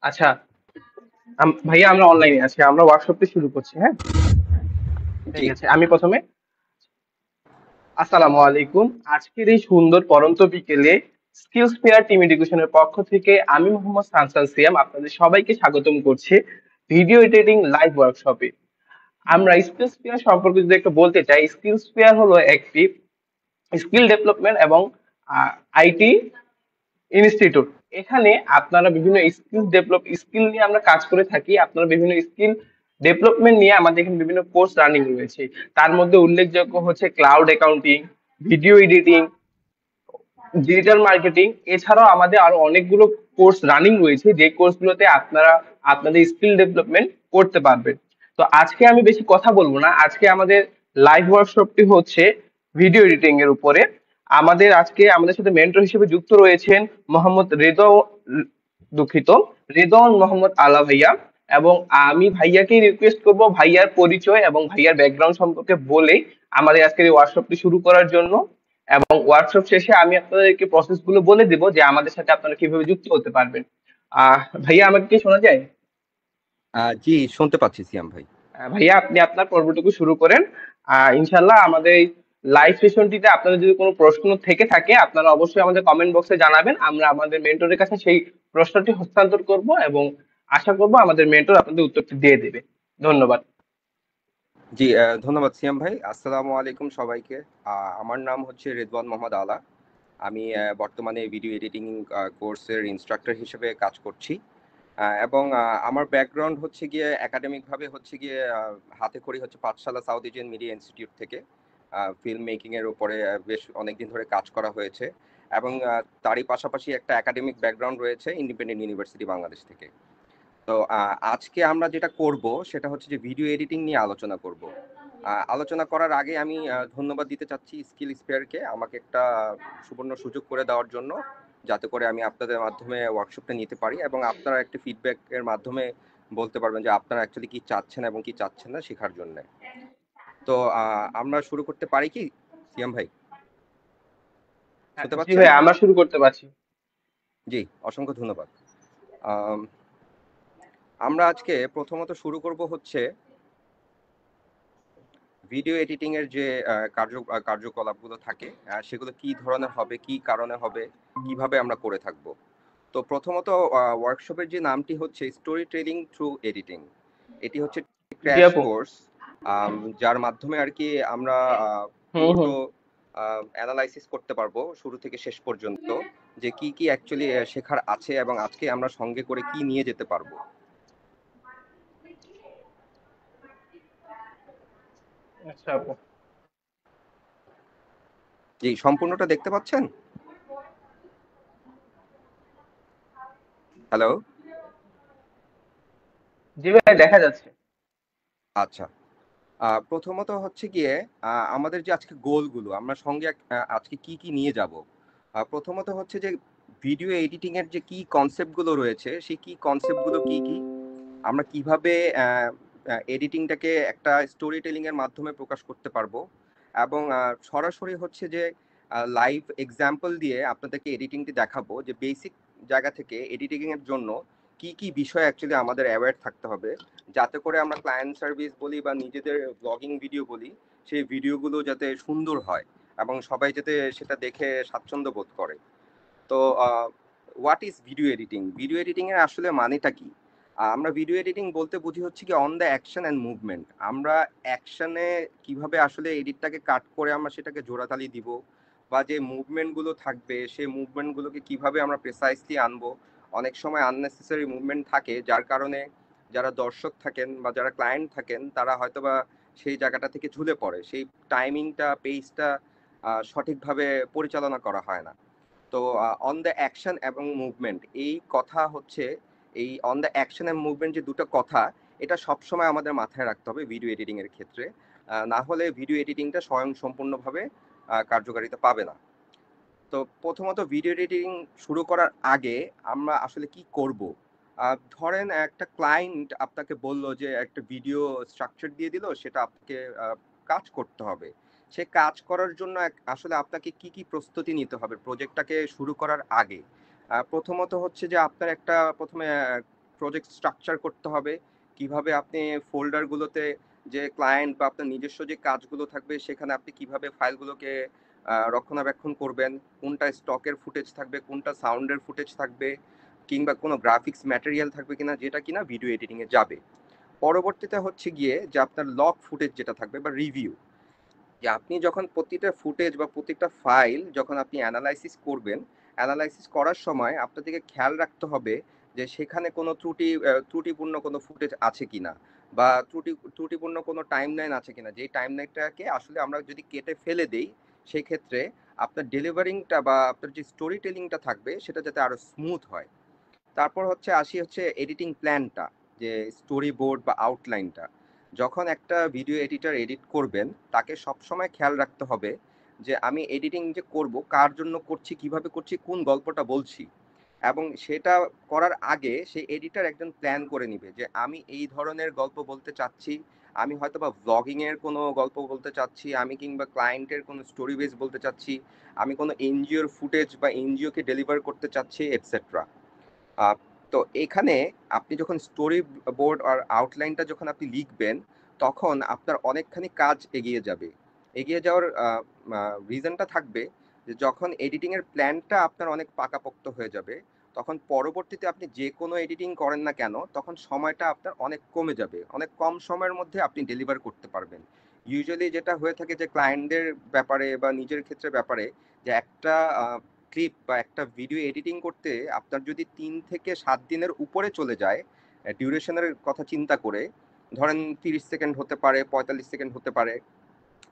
আচ্ছা, ভাইয়া আমরা অনলাইনে আছি, আমরা ওয়ার্কশপটি শুরু করছি। হ্যাঁ, ঠিক জি। আছে। আমি প্রথমে আসসালামু আলাইকুম। আজকের এই সুন্দর পড়ন্ত বিকেলে স্কিলস ফেয়ার টিম এডুকেশনের পক্ষ থেকে আমি মোহাম্মদ সানসান সিয়াম আপনাদের সবাইকে স্বাগতম করছি ভিডিও এডিটিং লাইভ ওয়ার্কশপে। আমরা স্কিলস ফেয়ার সম্পর্কে যদি একটু বলতে চাই, স্কিলস ফেয়ার হলো একটি স্কিল ডেভেলপমেন্ট এবং আইটি ইনস্টিটিউট। এখানে আপনারা বিভিন্ন স্কিল নিয়ে আমরা কাজ করে থাকি। আপনারা বিভিন্ন স্কিল ডেভেলপমেন্ট নিয়ে আমাদের এখানে বিভিন্ন কোর্স রানিং রয়েছে। তার মধ্যে উল্লেখযোগ্য হচ্ছে cloud accounting, video editing, digital marketing. এছাড়াও আমাদের আরো অনেকগুলো কোর্স রানিং রয়েছে, যে কোর্সগুলোতে আপনারা আপনাদের স্কিল ডেভেলপমেন্ট করতে পারবেন। তো আজকে আমি বেশি কথা বলবো না, আজকে আমাদের লাইভ ওয়ার্কশপটি হচ্ছে ভিডিও এডিটিং এর উপরে। আজকে আমাদের সাথে মেন্টর হিসেবে যুক্ত রয়েছেন মোহাম্মদ রেদা, দুঃখিত, রেদওয়ান মোহাম্মদ আলা ভাইয়া। এবং আমি ভাইয়াকে রিকোয়েস্ট করব ভাইয়ার পরিচয় এবং ভাইয়ার ব্যাকগ্রাউন্ড সম্পর্কে বলে আমাদের আজকের এই ওয়ার্কশপটি শুরু করার জন্য। এবং ওয়ার্কশপ শেষে আমি আপনাদেরকে প্রসেস গুলো বলে দেব যে আমাদের সাথে আপনারা কিভাবে যুক্ত হতে পারবেন। ভাইয়া আমাকে কি শোনা যায়? জি, শুনতে পাচ্ছি সিয়াম ভাই। ভাইয়া আপনি আপনার পর্বটুকু শুরু করেন। ইনশাল্লাহ আমাদের এই লাইভ সেশনটিতে আপনাদের যদি কোনো প্রশ্ন থেকে থাকে আপনারা অবশ্যই আমাদের কমেন্ট বক্সে জানাবেন, আমরা আমাদের মেন্টরের কাছে সেই প্রশ্নটি হস্তান্তর করব এবং আশা করব আমাদের মেন্টর আপনাদের উত্তরটি দিয়ে দেবে। ধন্যবাদ। জি, ধন্যবাদ সিয়াম ভাই। আসসালামু আলাইকুম সবাইকে। আমার নাম হচ্ছে রেদওয়ান মোহাম্মদ আলা। আমি বর্তমানে ভিডিও এডিটিং কোর্সের ইনস্ট্রাক্টর হিসেবে কাজ করছি। এবং আমার ব্যাকগ্রাউন্ড হচ্ছে গিয়ে একাডেমিক ভাবে হচ্ছে গিয়ে হাতে খড়ি হচ্ছে পাঠশালা সাউথ এশিয়ান মিডিয়া ইনস্টিটিউট থেকে ফিল্ম মেকিং এর উপরে বেশ অনেকদিন ধরে কাজ করা হয়েছে। এবং তারই পাশাপাশি একটা একাডেমিক ব্যাকগ্রাউন্ড রয়েছে ইন্ডিপেন্ডেন্ট ইউনিভার্সিটি বাংলাদেশ থেকে। তো আজকে আমরা যেটা করব সেটা হচ্ছে যে ভিডিও এডিটিং নিয়ে আলোচনা করব। আলোচনা করার আগে আমি ধন্যবাদ দিতে চাচ্ছি স্কিল স্পেয়ারকে আমাকে একটা সুবর্ণ সুযোগ করে দেওয়ার জন্য, যাতে করে আমি আপনাদের মাধ্যমে ওয়ার্কশপটা নিতে পারি এবং আপনারা একটা ফিডব্যাকের মাধ্যমে বলতে পারবেন যে আপনারা অ্যাকচুয়ালি কি চাচ্ছেন এবং কি চাচ্ছেন না শেখার জন্য। তো আমরা শুরু করতে পারি কি সিয়াম ভাই? হ্যাঁ, শুনতে জি পাচ্ছেন? ভাই, আমরা শুরু করতে পারছি। জি, অসংখ্য ধন্যবাদ। আম, আমরা আজকে প্রথমত শুরু করব হচ্ছে ভিডিও এডিটিং এর যে কার্যকলাপগুলো থাকে সেগুলো কি ধরনের হবে, কি কারণে হবে, কিভাবে আমরা করে থাকব। তো প্রথমত ওয়ার্কশপের যে নামটি হচ্ছে স্টোরি টেলিং থ্রু এডিটিং। এটি হচ্ছে জি ক্র্যাশ আপু। কোর্স, যার মাধ্যমে আর কি আমরা হুম পুরো হুম। অ্যানালাইসিস করতে পারবো শুরু থেকে শেষ পর্যন্ত, যে কি কি অ্যাকচুয়ালি শেখার আছে এবং আজকে আমরা সঙ্গে করে কি নিয়ে যেতে পারবো। আচ্ছা আপু। জি, সম্পূর্ণটা দেখতে পাচ্ছেন? হ্যালো? জি ভাই, দেখা যাচ্ছে। আচ্ছা। প্রথমত হচ্ছে গিয়ে আমাদের যে আজকে গোলগুলো আমরা সঙ্গে আজকে কি কি নিয়ে যাব। প্রথমত হচ্ছে যে ভিডিও এডিটিং এর যে কি কনসেপ্টগুলো রয়েছে সেই কি কনসেপ্টগুলো কি কি, আমরা কিভাবে এডিটিংটাকে একটা স্টোরি টেলিং এর মাধ্যমে প্রকাশ করতে পারবো, এবং সরাসরি হচ্ছে যে লাইভ এক্সাম্পল দিয়ে আপনাদেরকে এডিটিংটি দেখাবো যে বেসিক জায়গা থেকে এডিটিং এর জন্য কি কি বিষয় অ্যাকচুয়ালি আমাদের অ্যাওয়্যার থাকতে হবে, যাতে করে আমরা ক্লায়েন্ট সার্ভিস বলি বা নিজেদের ব্লগিং ভিডিও বলি সেই ভিডিওগুলো যাতে সুন্দর হয় এবং সবাই যাতে সেটা দেখে স্বাচ্ছন্দ্য বোধ করে। তো what is video editing? Video editing এর আসলে মানেটা কি? আমরা ভিডিও এডিটিং বলতে বুঝি হচ্ছে কি on the action and movement. আমরা অ্যাকশনে কিভাবে আসলে এডিটটাকে কাট করে আমরা সেটাকে জোড়াতালি দিব, বা যে মুভমেন্টগুলো থাকবে সেই মুভমেন্টগুলোকে কিভাবে আমরা প্রেসাইসলি আনবো। অনেক সময় আননেসেসারি মুভমেন্ট থাকে যার কারণে যারা দর্শক থাকেন বা যারা ক্লায়েন্ট থাকেন তারা হয়তোবা সেই জায়গাটা থেকে ঝুলে পড়ে, সেই টাইমিংটা পেসটা সঠিকভাবে পরিচালনা করা হয় না। তো অন দ্য অ্যাকশন এবং মুভমেন্ট এই কথা হচ্ছে এই on the action and movement যে দুটো কথা, এটা সবসময় আমাদের মাথায় রাখতে হবে ভিডিও এডিটিং এর ক্ষেত্রে। না হলে ভিডিও এডিটিংটা স্বয়ং সম্পূর্ণভাবে কার্যকারিতা পাবে না। তো প্রথমত ভিডিও এডিটিং শুরু করার আগে আমরা আসলে কি করব? ধরেন একটা ক্লায়েন্ট আপনাকে বলল যে একটা ভিডিও স্ট্রাকচার দিয়ে দিল, সেটা আপনাকে কাজ করতে হবে। সে কাজ করার জন্য আসলে আপনাকে কি কি প্রস্তুতি নিতে হবে প্রজেক্টটাকে শুরু করার আগে? প্রথমত হচ্ছে যে আপনার একটা প্রথমে প্রজেক্ট স্ট্রাকচার করতে হবে। কিভাবে আপনি ফোল্ডারগুলোতে যে ক্লায়েন্ট বা আপনার নিজস্ব যে কাজগুলো থাকবে সেখানে আপনি কিভাবে ফাইলগুলোকে রক্ষণাবেক্ষণ করবেন, কোনটা স্টকের ফুটেজ থাকবে, কোনটা সাউন্ডের ফুটেজ থাকবে, কিংবা কোনো গ্রাফিক্স ম্যাটেরিয়াল থাকবে কিনা যেটা কিনা ভিডিও এডিটিং এ যাবে। পরবর্তীতে হচ্ছে গিয়ে যে আপনার লগ ফুটেজ যেটা থাকবে বা রিভিউ, যে আপনি যখন প্রতিটা ফুটেজ বা প্রত্যেকটা ফাইল যখন আপনি অ্যানালাইসিস করবেন, অ্যানালাইসিস করার সময় আপনাদেরকে খেয়াল রাখতে হবে যে সেখানে কোনো ত্রুটিপূর্ণ কোনো ফুটেজ আছে কিনা, বা ত্রুটিপূর্ণ কোনো টাইমলাইন আছে কিনা, যেই টাইমলাইনটাকে আসলে আমরা যদি কেটে ফেলে দেই সেই ক্ষেত্রে আপনার ডেলিভারিংটা বা আপনার যে স্টোরি টেলিংটা থাকবে সেটা যাতে আরো স্মুথ হয়। তারপর হচ্ছে এডিটিং প্ল্যানটা, যে স্টোরি বোর্ড বা আউটলাইনটা। যখন একটা ভিডিও এডিটর এডিট করবেন তাকে সবসময় খেয়াল রাখতে হবে যে আমি এডিটিং যে করব কার জন্য করছি, কিভাবে করছি, কোন গল্পটা বলছি। এবং সেটা করার আগে সেই এডিটর একজন প্ল্যান করে নিবে যে আমি এই ধরনের গল্প বলতে চাচ্ছি, আমি হয়তো বা ব্লগিং এর কোনো গল্প বলতে চাচ্ছি, আমি কিংবা ক্লায়েন্টের কোনো স্টোরি বেস বলতে চাচ্ছি, আমি কোনো এনজিওর ফুটেজ বা এনজিও কে ডেলিভার করতে চাচ্ছি, এটসেট্রা। আহ, তো এখানে আপনি যখন স্টোরি বোর্ড আর আউটলাইনটা যখন আপনি লিখবেন তখন আপনার অনেকখানি কাজ এগিয়ে যাবে। এগিয়ে যাওয়ার রিজনটা থাকবে যে যখন এডিটিং এর প্ল্যানটা আপনার অনেক পাকাপোক্ত হয়ে যাবে তখন পরবর্তীতে আপনি যে কোনো এডিটিং করেন না কেন তখন সময়টা আপনার অনেক কমে যাবে, অনেক কম সময়ের মধ্যে আপনি ডেলিভার করতে পারবেন। ইউজুয়ালি যেটা হয়ে থাকে যে ক্লায়েন্টদের ব্যাপারে বা নিজের ক্ষেত্রে ব্যাপারে, যে একটা ক্লিপ বা একটা ভিডিও এডিটিং করতে আপনার যদি 3 থেকে 7 দিনের উপরে চলে যায়, ডিউরেশনের কথা চিন্তা করে, ধরেন 30 সেকেন্ড হতে পারে, 45 সেকেন্ড হতে পারে,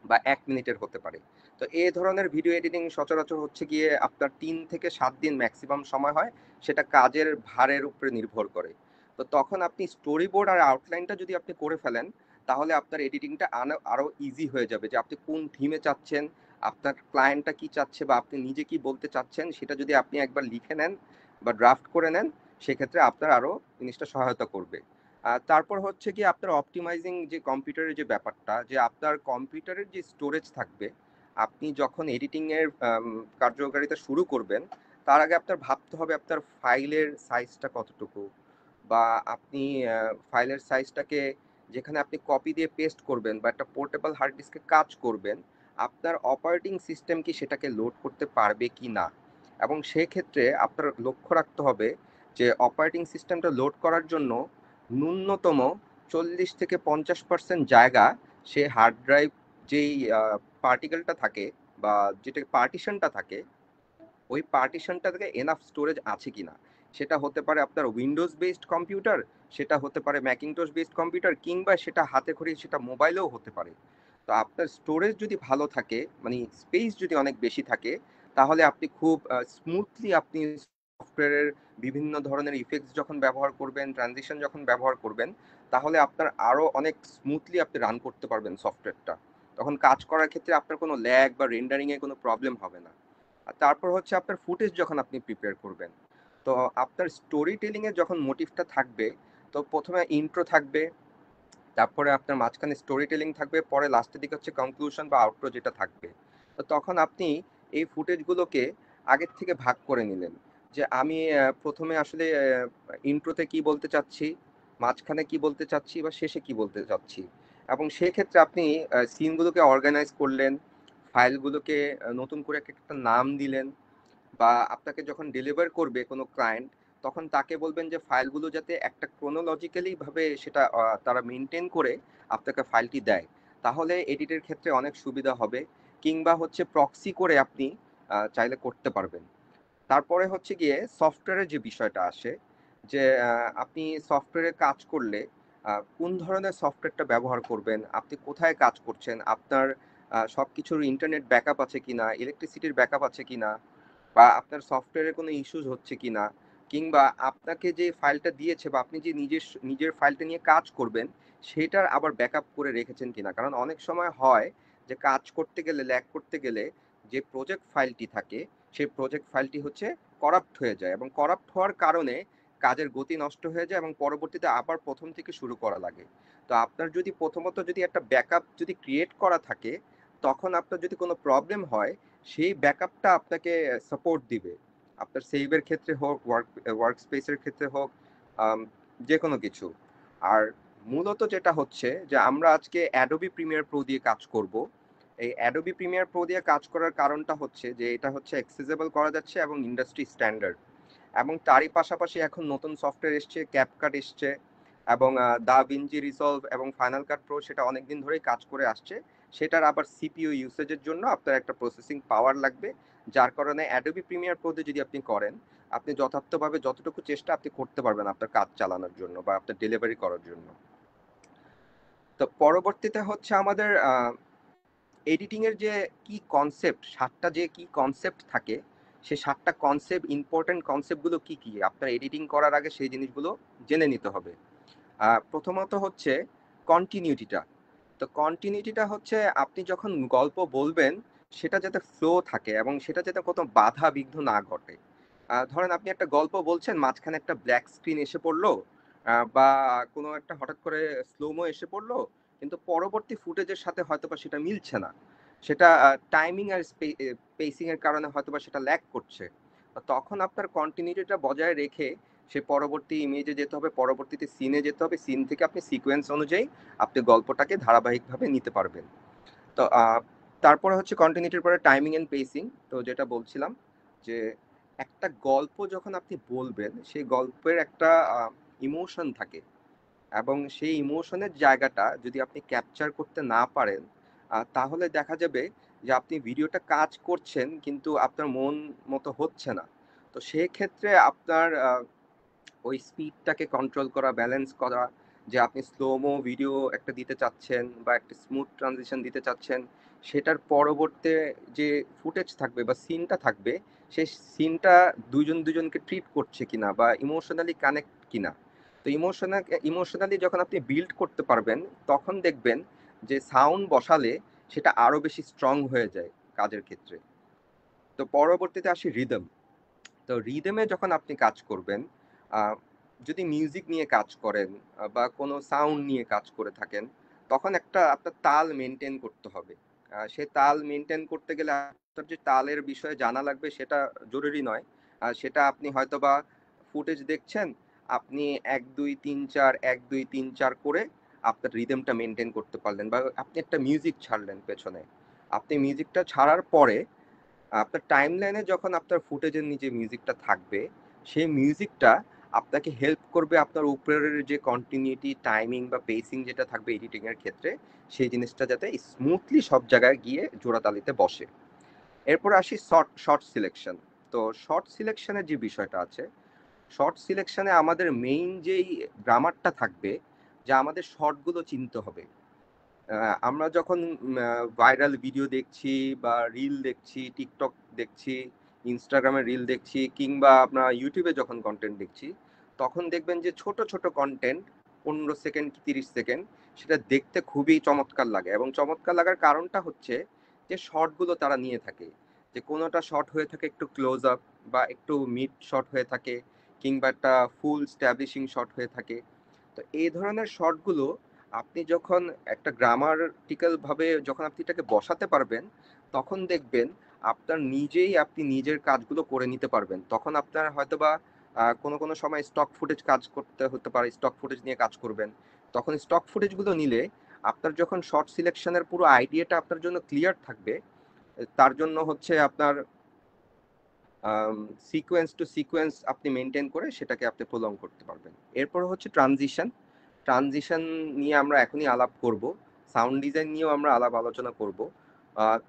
বা 1 মিনিটের হতে পারে। তো এই ধরনের ভিডিও এডিটিং সচরাচর হচ্ছে গিয়ে আপনার 3 থেকে 7 দিন ম্যাক্সিমাম সময় হয়, সেটা কাজের ভারের উপরে নির্ভর করে। তো তখন আপনি স্টোরি বোর্ড আর আউটলাইনটা যদি আপনি করে ফেলেন তাহলে আপনার এডিটিংটা আরো ইজি হয়ে যাবে, যে আপনি কোন থিমে চাচ্ছেন, আপনার ক্লায়েন্টটা কি চাচ্ছে, বা আপনি নিজে কি বলতে চাচ্ছেন সেটা যদি আপনি একবার লিখে নেন বা ড্রাফট করে নেন সেক্ষেত্রে আপনার আরো জিনিসটা সহায়তা করবে। তারপর হচ্ছে কি আপনার অপটিমাইজিং যে কম্পিউটারের যে ব্যাপারটা, যে আপনার কম্পিউটারের যে স্টোরেজ থাকবে, আপনি যখন এডিটিং এর কার্যকারিতা শুরু করবেন তার আগে আপনার ভাবতে হবে আপনার ফাইলের সাইজটা কতটুকু, বা আপনি ফাইলের সাইজটাকে যেখানে আপনি কপি দিয়ে পেস্ট করবেন বা একটা পোর্টেবল হার্ড ডিস্কে কাজ করবেন, আপনার অপারেটিং সিস্টেম কি সেটাকে লোড করতে পারবে কি না। এবং সেক্ষেত্রে আপনার লক্ষ্য রাখতে হবে যে অপারেটিং সিস্টেমটা লোড করার জন্য ন্যূনতম 40 থেকে 50% জায়গা সে হার্ড ড্রাইভ, যেই পার্টিকেলটা থাকে বা যেটা পার্টিশনটা থাকে, ওই পার্টিশনটা থেকে এনাফ স্টোরেজ আছে কিনা। সেটা হতে পারে আপনার উইন্ডোজ বেসড কম্পিউটার, সেটা হতে পারে ম্যাকিনটশ বেসড কম্পিউটার, কিংবা সেটা হাতে খড়ি সেটা মোবাইলেও হতে পারে। তো আপনার স্টোরেজ যদি ভালো থাকে, মানে স্পেস যদি অনেক বেশি থাকে, তাহলে আপনি খুব স্মুথলি আপনি সফটওয়্যারের বিভিন্ন ধরনের ইফেক্টস যখন ব্যবহার করবেন, ট্রানজিশন যখন ব্যবহার করবেন, তাহলে আপনার আরো অনেক স্মুথলি আপনি রান করতে পারবেন সফটওয়্যারটা। তখন কাজ করার ক্ষেত্রে আপনার কোনো ল্যাগ বা রেন্ডারিং এ কোনো প্রবলেম হবে না। আর তারপর হচ্ছে আপনার ফুটেজ যখন আপনি প্রিপেয়ার করবেন, তো আপনার স্টোরি টেলিং এর যখন মোটিভটা থাকবে, তো প্রথমে ইন্ট্রো থাকবে, তারপরে আপনার মাঝখানে স্টোরি টেলিং থাকবে, পরে লাস্টের দিকে হচ্ছে কনক্লুশন বা আউটরো যেটা থাকবে। তো তখন আপনি এই ফুটেজগুলোকে আগের থেকে ভাগ করে নিলেন, যে আমি প্রথমে আসলে ইন্ট্রোতে কি বলতে চাচ্ছি, মাঝখানে কি বলতে চাচ্ছি, বা শেষে কি বলতে চাচ্ছি। এবং সেক্ষেত্রে আপনি সিনগুলোকে অর্গানাইজ করলেন, ফাইলগুলোকে নতুন করে একটা নাম দিলেন, বা আপনাকে যখন ডেলিভার করবে কোনো ক্লায়েন্ট তখন তাকে বলবেন যে ফাইলগুলো যাতে একটা ক্রোনোলজিক্যালি ভাবে সেটা তারা মেনটেন করে আপনাকে ফাইলটি দেয়, তাহলে এডিটের ক্ষেত্রে অনেক সুবিধা হবে। কিংবা হচ্ছে প্রক্সি করে আপনি চাইলে করতে পারবেন। তারপরে হচ্ছে গিয়ে সফটওয়্যারের যে বিষয়টা আসে, যে আপনি সফটওয়্যারে কাজ করলে কোন ধরনের সফটওয়্যারটা ব্যবহার করবেন, আপনি কোথায় কাজ করছেন, আপনার সবকিছুর ইন্টারনেট ব্যাকআপ আছে কিনা, ইলেকট্রিসিটির ব্যাকআপ আছে কিনা, বা আপনার সফটওয়্যারে কোনো ইস্যুস হচ্ছে কিনা, কিংবা আপনাকে যে ফাইলটা দিয়েছে বা আপনি যে নিজের ফাইলটা নিয়ে কাজ করবেন সেটার আবার ব্যাকআপ করে রেখেছেন কিনা। কারণ অনেক সময় হয় যে কাজ করতে গেলে ল্যাগ করতে গেলে যে প্রজেক্ট ফাইলটি থাকে সেই প্রজেক্ট ফাইলটি হচ্ছে করাপ্ট হয়ে যায়, এবং করাপ্ট হওয়ার কারণে কাজের গতি নষ্ট হয়ে যায় এবং পরবর্তীতে আবার প্রথম থেকে শুরু করা লাগে। তো আপনার যদি প্রথমত যদি একটা ব্যাকআপ যদি ক্রিয়েট করা থাকে, তখন আপনার যদি কোনো প্রবলেম হয় সেই ব্যাকআপটা আপনাকে সাপোর্ট দিবে, আপনার সেভের ক্ষেত্রে হোক, ওয়ার্ক স্পেসের ক্ষেত্রে হোক, যে কোনো কিছু। আর মূলত যেটা হচ্ছে যে আমরা আজকে অ্যাডোবি প্রিমিয়ার প্রো দিয়ে কাজ করব। এই অ্যাডোবি প্রিমিয়ার প্রো দিয়ে কাজ করার কারণটা হচ্ছে যে এটা হচ্ছে অ্যাক্সেসিবল করা যাচ্ছে এবং ইন্ডাস্ট্রি স্ট্যান্ডার্ড, এবং তারই পাশাপাশি এখন নতুন সফটওয়্যার এসছে, ক্যাপকাট এসছে, এবং দা ভিঞ্চি রিসলভ এবং ফাইনাল কাট প্রো সেটা অনেকদিন ধরেই কাজ করে আসছে। সেটার আবার সিপিইউ ইউসেজের জন্য আপনার একটা প্রসেসিং পাওয়ার লাগবে, যার কারণে অ্যাডোবি প্রিমিয়ার প্রোতে যদি আপনি করেন, আপনি যথার্থভাবে যতটুকু চেষ্টা আপনি করতে পারবেন আপনার কাজ চালানোর জন্য বা আপনার ডেলিভারি করার জন্য। তো পরবর্তীতে হচ্ছে আমাদের এডিটিং এর যে কি কনসেপ্ট, 7টা যে কি কনসেপ্ট থাকে, সেই 7টা কনসেপ্ট, ইম্পর্টেন্ট কনসেপ্টগুলো কি কি আপনার এডিটিং করার আগে সেই জিনিসগুলো জেনে নিতে হবে। প্রথমত হচ্ছে কন্টিনিউটিটা। তো কন্টিনিউটিটা হচ্ছে আপনি যখন গল্প বলবেন সেটা যাতে ফ্লো থাকে এবং সেটা যাতে কোনো বাধা বিঘ্ন না ঘটে। ধরেন আপনি একটা গল্প বলছেন, মাঝখানে একটা ব্ল্যাক স্ক্রিন এসে পড়লো, বা কোনো একটা হঠাৎ করে স্লোমো এসে পড়লো, কিন্তু পরবর্তী ফুটেজের সাথে হয়তোবা সেটা মিলছে না, সেটা টাইমিং আর পেসিং এর কারণে হয়তোবা সেটা ল্যাগ করছে। তখন আপনার কন্টিনিউটিটা বজায় রেখে সে পরবর্তী ইমেজে যেতে হবে, পরবর্তীতে সিনে যেতে হবে, সিন থেকে আপনি সিকোয়েন্স অনুযায়ী আপনি গল্পটাকে ধারাবাহিকভাবে নিতে পারবেন। তো তারপরে হচ্ছে কন্টিনিউটির পরে টাইমিং এন্ড পেসিং। তো যেটা বলছিলাম যে একটা গল্প যখন আপনি বলবেন সেই গল্পের একটা ইমোশন থাকে, এবং সেই ইমোশনের জায়গাটা যদি আপনি ক্যাপচার করতে না পারেন, তাহলে দেখা যাবে যে আপনি ভিডিওটা কাজ করছেন কিন্তু আপনার মন মতো হচ্ছে না। তো সেক্ষেত্রে আপনার ওই স্পিডটাকে কন্ট্রোল করা, ব্যালেন্স করা, যে আপনি স্লোমো ভিডিও একটা দিতে চাচ্ছেন বা একটা স্মুথ ট্রানজিশন দিতে চাচ্ছেন, সেটার পরবর্তী যে ফুটেজ থাকবে বা সিনটা থাকবে, সেই সিনটা দুজনকে ট্রিট করছে কিনা বা ইমোশনালি কানেক্ট কিনা। তো ইমোশনালি যখন আপনি বিল্ড করতে পারবেন, তখন দেখবেন যে সাউন্ড বসালে সেটা আরো বেশি স্ট্রং হয়ে যায় কাজের ক্ষেত্রে। তো পরবর্তীতে আসি রিদম। তো রিদমে যখন আপনি কাজ করবেন, যদি মিউজিক নিয়ে কাজ করেন বা কোনো সাউন্ড নিয়ে কাজ করে থাকেন, তখন একটা আপনার তাল মেনটেন করতে হবে। সে তাল মেনটেন করতে গেলে আপনার যে তালের বিষয়ে জানা লাগবে সেটা জরুরি নয়। সেটা আপনি হয়তোবা ফুটেজ দেখছেন, আপনি 1 2 3 4 1 2 3 4 করে আপনার রিদমটা মেনটেন করতে পারলেন, বা আপনি একটা মিউজিক ছাড়লেন পেছনে। আপনি মিউজিকটা ছাড়ার পরে আপনার টাইমলাইনে যখন আপনার ফুটেজের নিচে মিউজিকটা থাকবে, সেই মিউজিকটা আপনাকে হেল্প করবে আপনার উপরের যে কন্টিনিউটি, টাইমিং বা পেসিং যেটা থাকবে এডিটিং এর ক্ষেত্রে, সেই জিনিসটা যাতে স্মুথলি সব জায়গায় গিয়ে জোড়াতালিতে বসে। এরপর আসি শর্ট সিলেকশন। তো শর্ট সিলেকশনের যে বিষয়টা আছে, শর্ট সিলেকশনে আমাদের মেইন যেই গ্রামারটা থাকবে, যে আমাদের শর্টগুলো চিনতে হবে। আমরা যখন ভাইরাল ভিডিও দেখছি বা রিল দেখছি, টিকটক দেখছি, ইনস্টাগ্রামে রিল দেখছি, কিংবা আমরা ইউটিউবে যখন কন্টেন্ট দেখছি, তখন দেখবেন যে ছোট ছোট কন্টেন্ট, 15 সেকেন্ড কি 30 সেকেন্ড, সেটা দেখতে খুবই চমৎকার লাগে। এবং চমৎকার লাগার কারণটা হচ্ছে যে শর্টগুলো তারা নিয়ে থাকে, যে কোনোটা শর্ট হয়ে থাকে একটু ক্লোজ আপ বা একটু মিড শট হয়ে থাকে, কিংবা একটা ফুল স্ট্যাবলিশিং শট হয়ে থাকে। তো এই ধরনের শর্টগুলো আপনি যখন একটা গ্রামাটিক্যাল ভাবে যখন আপনি এটাকে বসাতে পারবেন, তখন দেখবেন আপনি নিজের কাজগুলো করে নিতে পারবেন। তখন আপনার হয়তোবা কোনো কোনো সময় স্টক ফুটেজ কাজ করতে হতে পারে, স্টক ফুটেজ নিয়ে কাজ করবেন। তখন স্টক ফুটেজগুলো নিলে আপনার যখন শর্ট সিলেকশনের পুরো আইডিয়াটা আপনার জন্য ক্লিয়ার থাকবে, তার জন্য হচ্ছে আপনার সিকোয়েন্স টু সিকোয়েন্স আপনি মেনটেন করে সেটাকে আপনি প্রলং করতে পারবেন। এরপর হচ্ছে ট্রানজিশন। ট্রানজিশন নিয়ে আমরা এখনই আলাপ করব। সাউন্ড ডিজাইন নিয়েও আমরা আলাপ আলোচনা করব।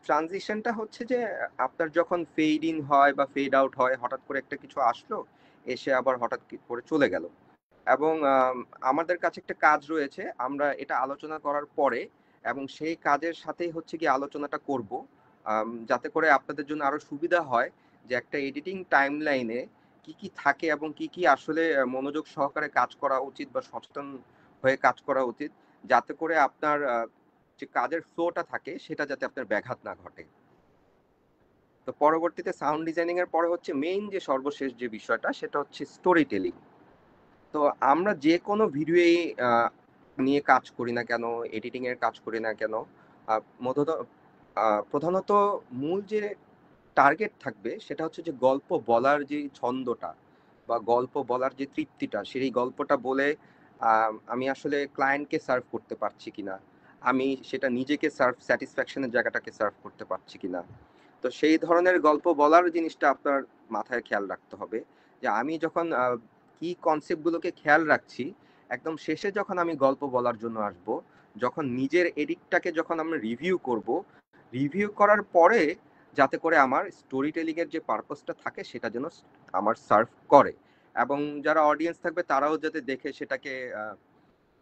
ট্রানজিশনটা হচ্ছে যে আপনার যখন ফেড ইন হয় বা ফেড আউট হয়, হঠাৎ করে একটা কিছু আসলো, এসে আবার হঠাৎ করে চলে গেল, এবং আমাদের কাছে একটা কাজ রয়েছে, আমরা এটা আলোচনা করার পরে এবং সেই কাজের সাথেই হচ্ছে কি আলোচনাটা করব, যাতে করে আপনাদের জন্য আরো সুবিধা হয় যে একটা এডিটিং টাইমলাইনে কি কি থাকে এবং কি কি আসলে মনোযোগ সহকারে কাজ করা উচিত বা সচেতন হয়ে কাজ করা উচিত, যাতে করে আপনার যে কাজের ফ্লোটা থাকে সেটা যাতে আপনার ব্যাঘাত না ঘটে। তো পরবর্তীতে সাউন্ড ডিজাইনিং এর পরে হচ্ছে মেইন যে সর্বশেষ যে বিষয়টা, সেটা হচ্ছে স্টোরি টেলিং। তো আমরা যে কোনো ভিডিও নিয়ে কাজ করি না কেন, এডিটিং এর কাজ করি না কেন, মূলত প্রধানত মূল যে টার্গেট থাকবে সেটা হচ্ছে যে গল্প বলার যে ছন্দটা বা গল্প বলার যে তৃপ্তিটা, সেই গল্পটা বলে আমি আসলে ক্লায়েন্টকে সার্ভ করতে পারছি কিনা, আমি সেটা নিজেকে স্যাটিসফ্যাকশনের জায়গাটাকে সার্ভ করতে পারছি কিনা। তো সেই ধরনের গল্প বলার জিনিসটা আপনার মাথায় খেয়াল রাখতে হবে, যে আমি যখন কি কনসেপ্টগুলোকে খেয়াল রাখছি, একদম শেষে যখন আমি গল্প বলার জন্য আসব, যখন নিজের এডিটটাকে যখন আমরা রিভিউ করব, রিভিউ করার পরে যাতে করে আমার স্টোরি টেলিং এর যে পারপাসটা থাকে সেটা যেন আমার সার্ভ করে, এবং যারা অডিয়েন্স থাকবে তারাও যাতে দেখে সেটাকে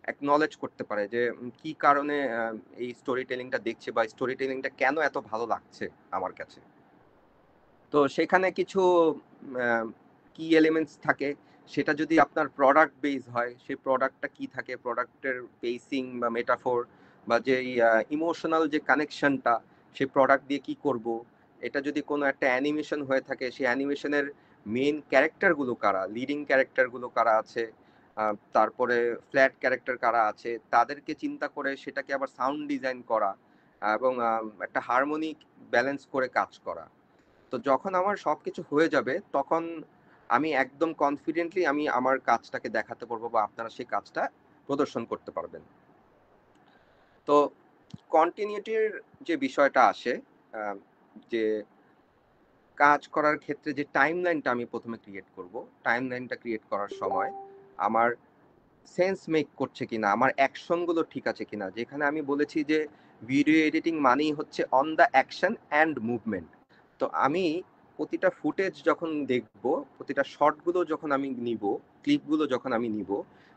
অ্যাকনলেজ করতে পারে যে কি কারণে এই স্টোরি টেলিংটা দেখছে বা স্টোরি টেলিংটা কেন এত ভালো লাগছে আমার কাছে। তো সেখানে কিছু কি এলিমেন্টস থাকে, সেটা যদি আপনার প্রোডাক্ট বেস হয়, সেই প্রোডাক্টটা কি থাকে, প্রোডাক্টের বেসিং বা মেটাফোর বা যে ইমোশনাল যে কানেকশনটা, সেই প্রোডাক্ট দিয়ে কি করব। এটা যদি কোনো একটা অ্যানিমেশন হয়ে থাকে, সেই অ্যানিমেশনের মেইন ক্যারেক্টারগুলো কারা, লিডিং ক্যারেক্টারগুলো কারা আছে, তারপরে ফ্ল্যাট ক্যারেক্টার কারা আছে, তাদেরকে চিন্তা করে সেটাকে আবার সাউন্ড ডিজাইন করা এবং একটা হারমোনিক ব্যালেন্স করে কাজ করা। তো যখন আমার সবকিছু হয়ে যাবে, তখন আমি একদম কনফিডেন্টলি আমি আমার কাজটাকে দেখাতে পারবো বা আপনারা সেই কাজটা প্রদর্শন করতে পারবেন। তো কন্টিনিউটির যে বিষয়টা আসে, যে কাজ করার ক্ষেত্রে যে টাইমলাইনটা আমি প্রথমে ক্রিয়েট করব, টাইমলাইনটা ক্রিয়েট করার সময় আমার সেন্স মেক করছে কিনা, আমার অ্যাকশনগুলো ঠিক আছে কিনা। যেখানে আমি বলেছি যে ভিডিও এডিটিং মানেই হচ্ছে on the action and movement. তো আমি প্রতিটা ফুটেজ যখন দেখব, প্রতিটা শটগুলো যখন আমি নিব, ক্লিপগুলো যখন আমি নিব,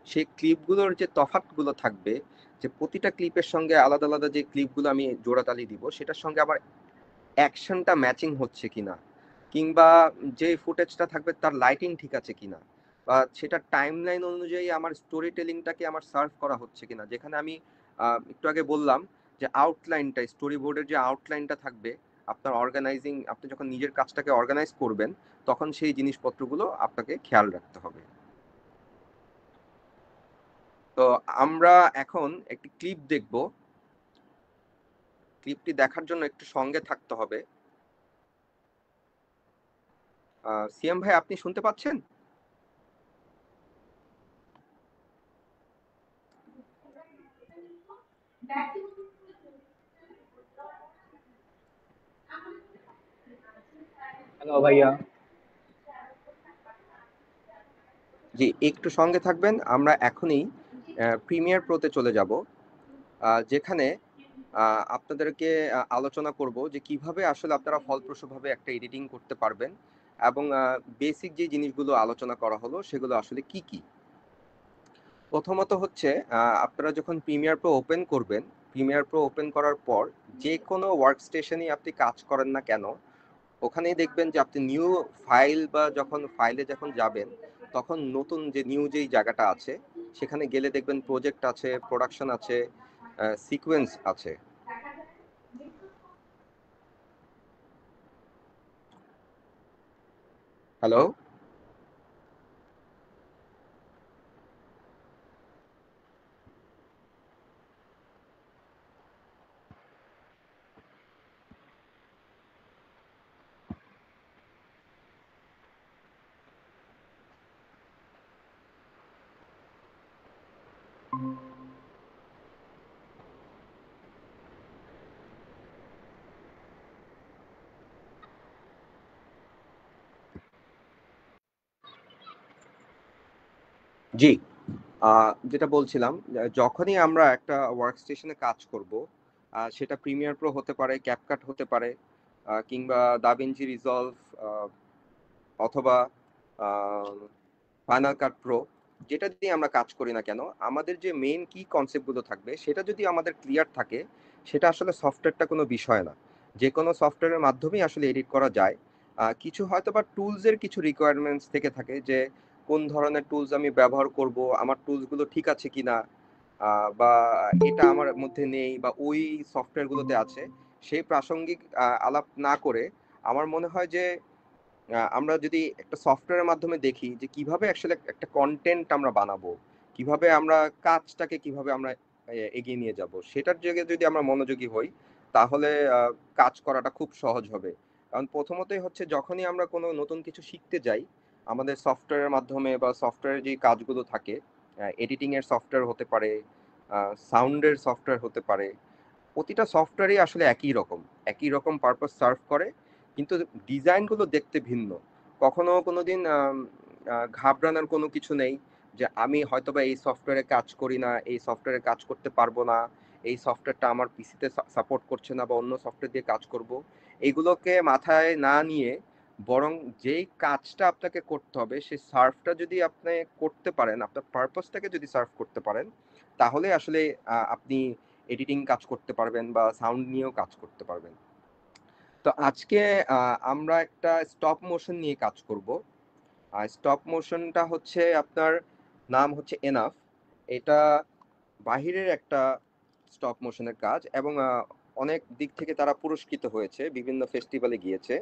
সেই ক্লিপগুলোর যে তফাৎগুলো থাকবে, যে প্রতিটা ক্লিপের সঙ্গে আলাদা আলাদা যে ক্লিপগুলো আমি জোড়াতালি দিব, সেটার সঙ্গে আমার অ্যাকশনটা ম্যাচিং হচ্ছে কিনা, কিংবা যে ফুটেজটা থাকবে তার লাইটিং ঠিক আছে কিনা, বা সেটা টাইমলাইন অনুযায়ী আমার স্টোরি টেলিংটাকে আমার সার্ভ করা হচ্ছে কিনা। যেখানে আমি একটু আগে বললাম যে আউটলাইনটা, স্টোরি বোর্ডের যে আউটলাইনটা থাকবে, আপনার অর্গানাইজিং, আপনি যখন নিজের কাজটাকে অর্গানাইজ করবেন, তখন সেই জিনিসপত্রগুলো আপনাকে খেয়াল রাখতে হবে। তো আমরা এখন একটি ক্লিপ দেখব। ক্লিপটি দেখার জন্য একটু সঙ্গে থাকতে হবে। সিএম ভাই, আপনি শুনতে পাচ্ছেন? হ্যালো ভাইয়া। জি, একটু সঙ্গে থাকবেন। আমরা এখনই প্রিমিয়ার প্রোতে চলে যাব, যেখানে আপনাদেরকে আলোচনা করব যে কিভাবে আসলে আপনারা ফলপ্রসূভাবে একটা এডিটিং করতে পারবেন, এবং বেসিক যে জিনিসগুলো আলোচনা করা হলো সেগুলো আসলে কি কি। প্রথমত হচ্ছে, আপনারা যখন প্রিমিয়ার প্রো ওপেন করবেন, প্রিমিয়ার প্রো ওপেন করার পর যে কোনো ওয়ার্ক স্টেশনেই আপনি কাজ করেন না কেন, ওখানেই দেখবেন যে আপনি নিউ ফাইল বা যখন ফাইলে যখন যাবেন, তখন নতুন যে নিউ যেই জায়গাটা আছে, সেখানে গেলে দেখবেন প্রজেক্ট আছে, প্রোডাকশন আছে, সিকোয়েন্স আছে। হ্যালো। জি, যেটা বলছিলাম, যখনই আমরা একটা ওয়ার্ক স্টেশনে কাজ করব, সেটা প্রিমিয়ার প্রো হতে পারে, ক্যাপকাট হতে পারে, কিংবা দাভিঞ্চি রিজলভ, অথবা ফাইনাল কাট প্রো, যেটা দিয়ে আমরা কাজ করি না কেন, আমাদের যে মেইন কি কনসেপ্টগুলো থাকবে সেটা যদি আমাদের ক্লিয়ার থাকে, সেটা আসলে সফটওয়্যারটা কোনো বিষয় না। যে কোনো সফটওয়্যারের মাধ্যমেই আসলে এডিট করা যায়। কিছু হয়তো বা টুলসের কিছু রিকোয়ারমেন্টস থেকে থাকে যে কোন ধরনের টুলস আমি ব্যবহার করব, আমার টুলসগুলো ঠিক আছে কিনা, বা এটা আমার মধ্যে নেই বা ওই সফটওয়্যারগুলোতে আছে, সেই প্রাসঙ্গিক আলাপ না করে আমার মনে হয় যে আমরা যদি একটা সফটওয়্যারের মাধ্যমে দেখি যে কিভাবে আসলে একটা কন্টেন্ট আমরা বানাবো, কিভাবে আমরা কাজটাকে কিভাবে আমরা এগিয়ে নিয়ে যাব, সেটার জায়গায় যদি আমরা মনোযোগী হই, তাহলে কাজ করাটা খুব সহজ হবে। কারণ প্রথমতই হচ্ছে যখনই আমরা কোনো নতুন কিছু শিখতে যাই, আমাদের সফটওয়্যারের মাধ্যমে বা সফটওয়্যারের যে কাজগুলো থাকে, এডিটিং এর সফটওয়্যার হতে পারে, সাউন্ডের সফটওয়্যার হতে পারে, প্রতিটা সফটওয়্যারই আসলে একই রকম পারপাস সার্ভ করে, কিন্তু ডিজাইনগুলো দেখতে ভিন্ন। কখনো কোনোদিন ঘাবড়ানোর কোনো কিছু নেই যে আমি হয়তোবা এই সফটওয়্যারে কাজ করি না, এই সফটওয়্যারে কাজ করতে পারবো না, এই সফটওয়্যারটা আমার পিসিতে সাপোর্ট করছে না বা অন্য সফটওয়্যার দিয়ে কাজ করব, এগুলোকে মাথায় না নিয়ে বরং যেই কাজটা আপনাকে করতে হবে সেই সার্ভটা যদি আপনি করতে পারেন, আপনার পারপাসটাকে যদি সার্ভ করতে পারেন, তাহলে আসলে আপনি এডিটিং কাজ করতে পারবেন বা সাউন্ড নিয়েও কাজ করতে পারবেন। তো আজকে আমরা একটা স্টপ মোশন নিয়ে কাজ করব। আর স্টপ মোশনটা হচ্ছে আপনার নাম হচ্ছে এনাফ। এটা বাহিরের একটা স্টপ মোশনের কাজ এবং অনেক দিক থেকে তারা পুরস্কৃত হয়েছে, বিভিন্ন ফেস্টিভ্যালে গিয়েছে।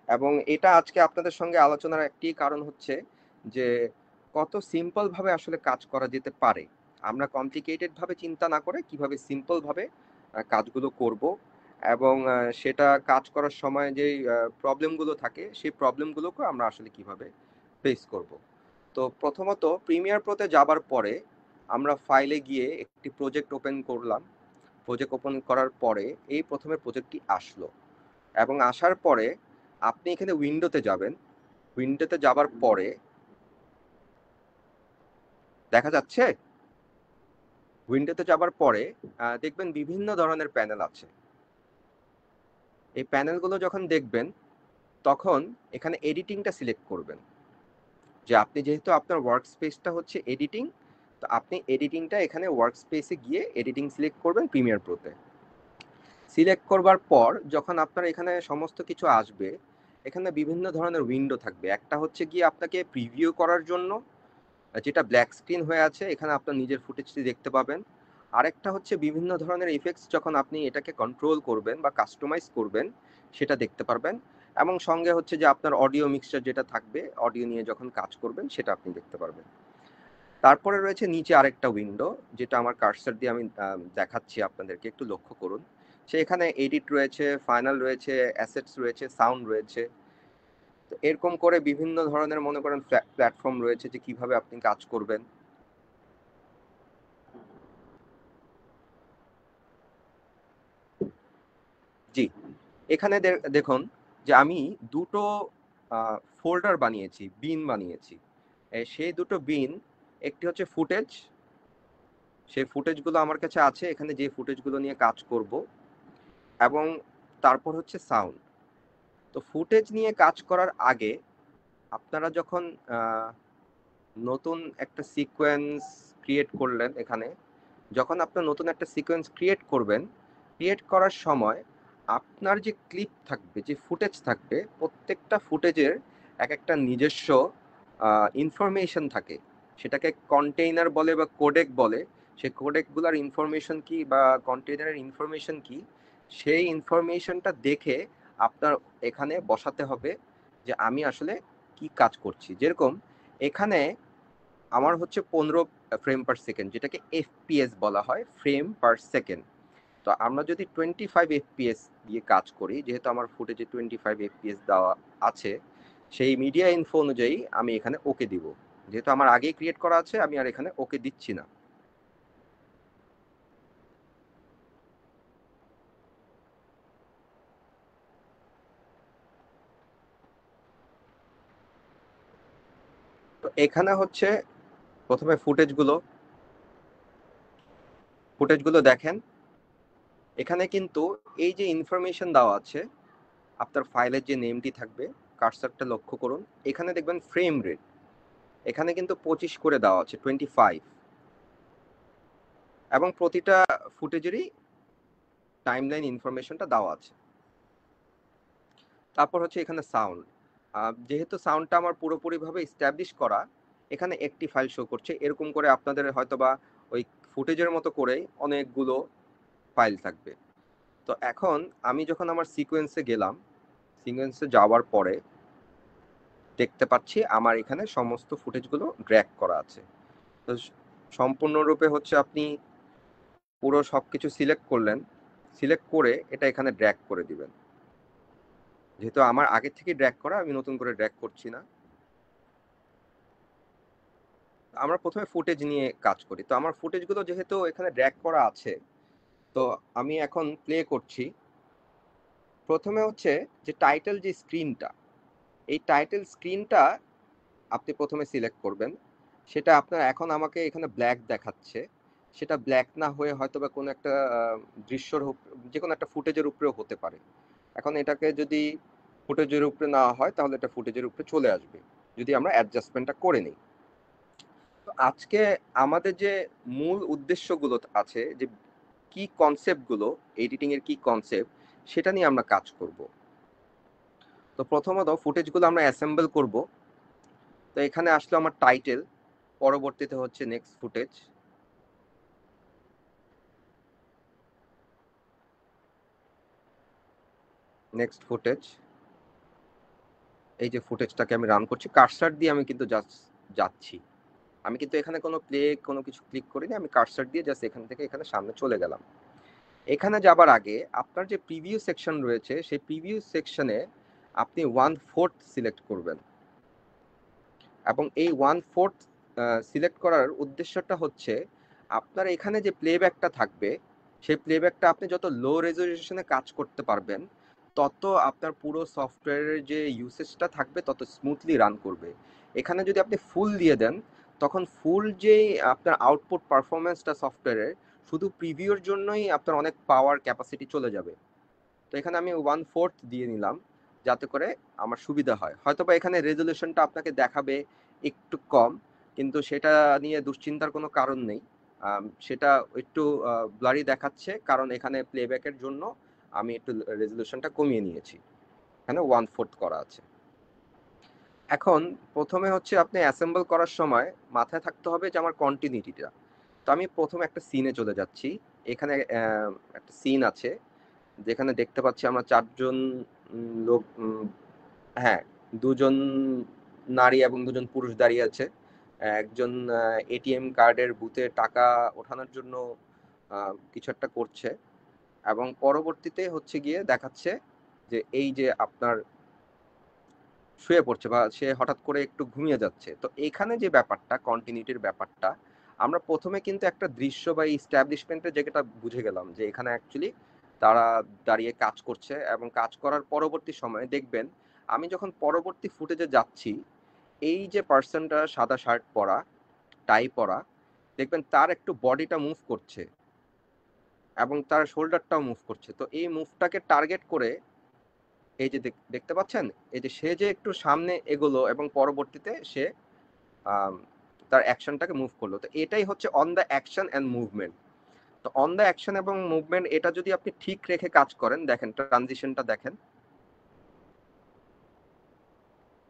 এবং এটা আজকে আপনাদের সঙ্গে আলোচনার একটি কারণ হচ্ছে যে কত সিম্পল ভাবে আসলে কাজ করা যেতে পারে, আমরা কমপ্লিকেটেড ভাবে চিন্তা না করে কিভাবে সিম্পল ভাবে কাজগুলো করব, এবং সেটা কাজ করার সময় যে প্রবলেমগুলো থাকে সেই প্রবলেমগুলোকে আমরা আসলে কিভাবে ফেস করব। তো প্রথমত প্রিমিয়ার প্রোতে যাবার পরে আমরা ফাইলে গিয়ে একটি প্রজেক্ট ওপেন করলাম। প্রজেক্ট ওপেন করার পরে এই প্রথমে প্রজেক্টটি আসলো, এবং আসার পরে আপনি এখানে উইন্ডোতে যাবেন। উইন্ডোতে যাবার পরে দেখা যাচ্ছে, উইন্ডোতে যাবার পরে দেখবেন বিভিন্ন ধরনের প্যানেল আছে। এই প্যানেলগুলো যখন দেখবেন তখন এখানে এডিটিংটা সিলেক্ট করবেন, যে আপনি যেহেতু আপনার ওয়ার্ক স্পেসটা হচ্ছে এডিটিং, তো আপনি এডিটিংটা এখানে ওয়ার্ক স্পেসে গিয়ে এডিটিং সিলেক্ট করবেন প্রিমিয়ার প্রোতে। সিলেক্ট করবার পর যখন আপনার এখানে সমস্ত কিছু আসবে, এখানে বিভিন্ন ধরনের উইন্ডো থাকবে। একটা হচ্ছে গিয়ে আপনাকে প্রিভিউ করার জন্য, যেটা ব্ল্যাক স্ক্রিন হয়ে আছে, এখানে আপনার নিজের ফুটেজটি দেখতে পাবেন। আরেকটা হচ্ছে বিভিন্ন ধরনের ইফেক্টস যখন আপনি এটাকে কন্ট্রোল করবেন বা কাস্টমাইজ করবেন, সেটা দেখতে পারবেন। এবং সঙ্গে হচ্ছে যে আপনার অডিও মিক্সচার যেটা থাকবে, অডিও নিয়ে যখন কাজ করবেন সেটা আপনি দেখতে পারবেন। তারপরে রয়েছে নিচে আরেকটা উইন্ডো, যেটা আমার কার্সার দিয়ে আমি দেখাচ্ছি আপনাদেরকে, একটু লক্ষ্য করুন। সেখানে এডিট রয়েছে, ফাইনাল রয়েছে, অ্যাসেটস রয়েছে, সাউন্ড রয়েছে। তো এরকম করে বিভিন্ন ধরনের মনে করেন প্ল্যাটফর্ম রয়েছে যে কিভাবে আপনি কাজ করবেন। জি, এখানে দেখুন যে আমি দুটো ফোল্ডার বানিয়েছি, বিন বানিয়েছি। সেই দুটো বিন, একটি হচ্ছে ফুটেজ, সেই ফুটেজগুলো আমার কাছে আছে, এখানে যে ফুটেজগুলো নিয়ে কাজ করব, এবং তারপর হচ্ছে সাউন্ড। তো ফুটেজ নিয়ে কাজ করার আগে আপনারা যখন নতুন একটা সিকোয়েন্স ক্রিয়েট করলেন, এখানে যখন আপনার নতুন একটা সিকোয়েন্স ক্রিয়েট করবেন, ক্রিয়েট করার সময় আপনার যে ক্লিপ থাকবে, যে ফুটেজ থাকবে, প্রত্যেকটা ফুটেজের এক একটা নিজস্ব ইনফরমেশন থাকে। সেটাকে কন্টেইনার বলে বা কোডেক বলে। সেই কোডেকগুলোর ইনফরমেশন কি বা কন্টেইনারের ইনফরমেশন কি, সেই ইনফরমেশনটা দেখে আপনার এখানে বসাতে হবে যে আমি আসলে কি কাজ করছি। যেরকম এখানে আমার হচ্ছে 15 ফ্রেম পার সেকেন্ড, যেটাকে এফপিএস বলা হয়, ফ্রেম পার সেকেন্ড। তো আমরা যদি 25 এফপিএস দিয়ে কাজ করি, যেহেতু আমার ফুটেজে 25 এফপিএস দেওয়া আছে, সেই মিডিয়া ইনফো অনুযায়ী আমি এখানে ওকে দিব। যেহেতু আমার আগেই ক্রিয়েট করা আছে, আমি আর এখানে ওকে দিচ্ছি না। তো এখানে হচ্ছে প্রথমে ফুটেজগুলো দেখেন। এখানে কিন্তু এই যে ইনফরমেশন দেওয়া আছে, আপনার ফাইলের যে নেমটি থাকবে, কার্সারটা লক্ষ্য করুন, এখানে দেখবেন ফ্রেম রেট, এখানে কিন্তু 25 করে দেওয়া আছে, 25, এবং প্রতিটা ফুটেজেরই টাইমলাইন ইনফরমেশনটা দেওয়া আছে। তারপর হচ্ছে এখানে সাউন্ড। যেহেতু সাউন্ডটা আমার পুরোপুরিভাবে এস্টাবলিশ করা, এখানে একটি ফাইল শো করছে। এরকম করে আপনাদের হয়তোবা ওই ফুটেজের মতো করেই অনেকগুলো ফাইল থাকবে। তো এখন আমি যখন আমার সিকোয়েন্সে গেলাম, সিকোয়েন্সে যাওয়ার পরে দেখতে পাচ্ছি আমার এখানে সমস্ত ফুটেজগুলো ড্র্যাগ করা আছে। তো সম্পূর্ণরূপে হচ্ছে আপনি পুরো সবকিছু সিলেক্ট করলেন, সিলেক্ট করে এটা এখানে ড্র্যাগ করে দিবেন। যেহেতু আমার আগে থেকে ড্র্যাগ করা, আমি নতুন করে ড্র্যাগ করছি না। আমরা প্রথমে ফুটেজ নিয়ে কাজ করি। তো আমার ফুটেজগুলো যেহেতু এখানে ড্র্যাগ করা আছে, তো আমি এখন প্লে করছি। প্রথমে হচ্ছে যে টাইটেল যে স্ক্রিনটা, এই টাইটেল স্ক্রিনটা আপনি প্রথমে সিলেক্ট করবেন। সেটা আপনার এখন আমাকে এখানে ব্ল্যাক দেখাচ্ছে, সেটা ব্ল্যাক না হয়ে হয়তো বা কোনো একটা দৃশ্যর যে কোনো একটা ফুটেজের উপরেও হতে পারে। এখন এটাকে যদি ফুটেজের উপরে না হয়, তাহলে এটা ফুটেজের উপরে চলে আসবে যদি আমরা অ্যাডজাস্টমেন্টটা করে নিই। তো আজকে আমাদের যে মূল উদ্দেশ্যগুলো আছে, যে কি কনসেপ্টগুলো, এডিটিং এর কি কনসেপ্ট, সেটা নিয়ে আমরা কাজ করব। তো প্রথমত ফুটেজগুলো আমরা অ্যাসেম্বল করব। তো এখানে আসলো আমার টাইটেল, পরবর্তীতে হচ্ছে নেক্সট ফুটেজ, নেক্সট ফুটেজ। এই যে ফুটেজটাকে আমি রান করছি, কার্সার দিয়ে আমি কিন্তু জাস্ট যাচ্ছি। আমি কিন্তু এখানে কোনো প্লে কোনো কিছু ক্লিক করিনি, আমি কার্সার দিয়ে জাস্ট এখান থেকে এখানে সামনে চলে গেলাম। এখানে যাবার আগে আপনার যে প্রিভিউ সেকশন রয়েছে, সেই প্রিভিউ সেকশনে আপনি 1/4 সিলেক্ট করবেন। এবং এই 1/4 সিলেক্ট করার উদ্দেশ্যটা হচ্ছে, আপনার এখানে যে প্লেব্যাকটা থাকবে, সেই প্লেব্যাকটা আপনি যত লো রেজলিউশনে কাজ করতে পারবেন, তত আপনার পুরো সফটওয়্যারের যে ইউসেজটা থাকবে তত স্মুথলি রান করবে। এখানে যদি আপনি ফুল দিয়ে দেন, তখন ফুল যে আপনার আউটপুট পারফরমেন্সটা সফটওয়্যারের, শুধু প্রিভিউর জন্যই আপনার অনেক পাওয়ার ক্যাপাসিটি চলে যাবে। তো এখানে আমি 1/4 দিয়ে নিলাম, যাতে করে আমার সুবিধা হয়। হয়তো বা এখানে রেজলিউশনটা আপনাকে দেখাবে একটু কম, কিন্তু সেটা নিয়ে দুশ্চিন্তার কোনো কারণ নেই। সেটা একটু ব্লারি দেখাচ্ছে, কারণ এখানে প্লেব্যাকের জন্য আমি একটু রেজলিউশনটা কমিয়ে নিয়েছি। এখানে 1/4 করা আছে। এখন প্রথমে হচ্ছে আপনি অ্যাসেম্বল করার সময় মাথায় থাকতে হবে যে আমার কন্টিনিউটিটা। তো আমি প্রথমে একটা সিনে চলে যাচ্ছি। এখানে একটা সিন আছে, যেখানে দেখতে পাচ্ছি আমরা 4 জন লোক, হ্যাঁ, 2 জন নারী এবং 2 জন পুরুষ দাঁড়িয়ে আছে। একজন এটিএম কার্ডের বুথে টাকা ওঠানোর জন্য কিছু একটা করছে, এবং পরবর্তীতে হচ্ছে গিয়ে দেখাচ্ছে যে এই যে আপনার শুয়ে পড়ছে বা সে হঠাৎ করে একটু ঘুমিয়ে যাচ্ছে। তো এখানে যে ব্যাপারটা, কন্টিনিউটির ব্যাপারটা, আমরা প্রথমে কিন্তু একটা দৃশ্য বা এস্টাবলিশমেন্টের জায়গাটা বুঝে গেলাম যে এখানে অ্যাকচুয়ালি তারা দাঁড়িয়ে কাজ করছে, এবং কাজ করার পরবর্তী সময়ে দেখবেন আমি যখন পরবর্তী ফুটেজে যাচ্ছি, এই যে পার্সনটা সাদা শার্ট পরা, টাই পরা, দেখবেন তার একটু বডিটা মুভ করছে এবং তার শোল্ডারটাও মুভ করছে। তো এই মুভটাকে টার্গেট করে, এই যে দেখতে পাচ্ছেন, এই যে সে যে একটু সামনে এগোলো এবং পরবর্তীতে সে তার অ্যাকশনটাকে মুভ করলো। তো এটাই হচ্ছে on the action and movement. তো অন দ্য অ্যাকশন এবং মুভমেন্ট, এটা যদি আপনি ঠিক রেখে কাজ করেন, দেখেন ট্রানজিশনটা দেখেন।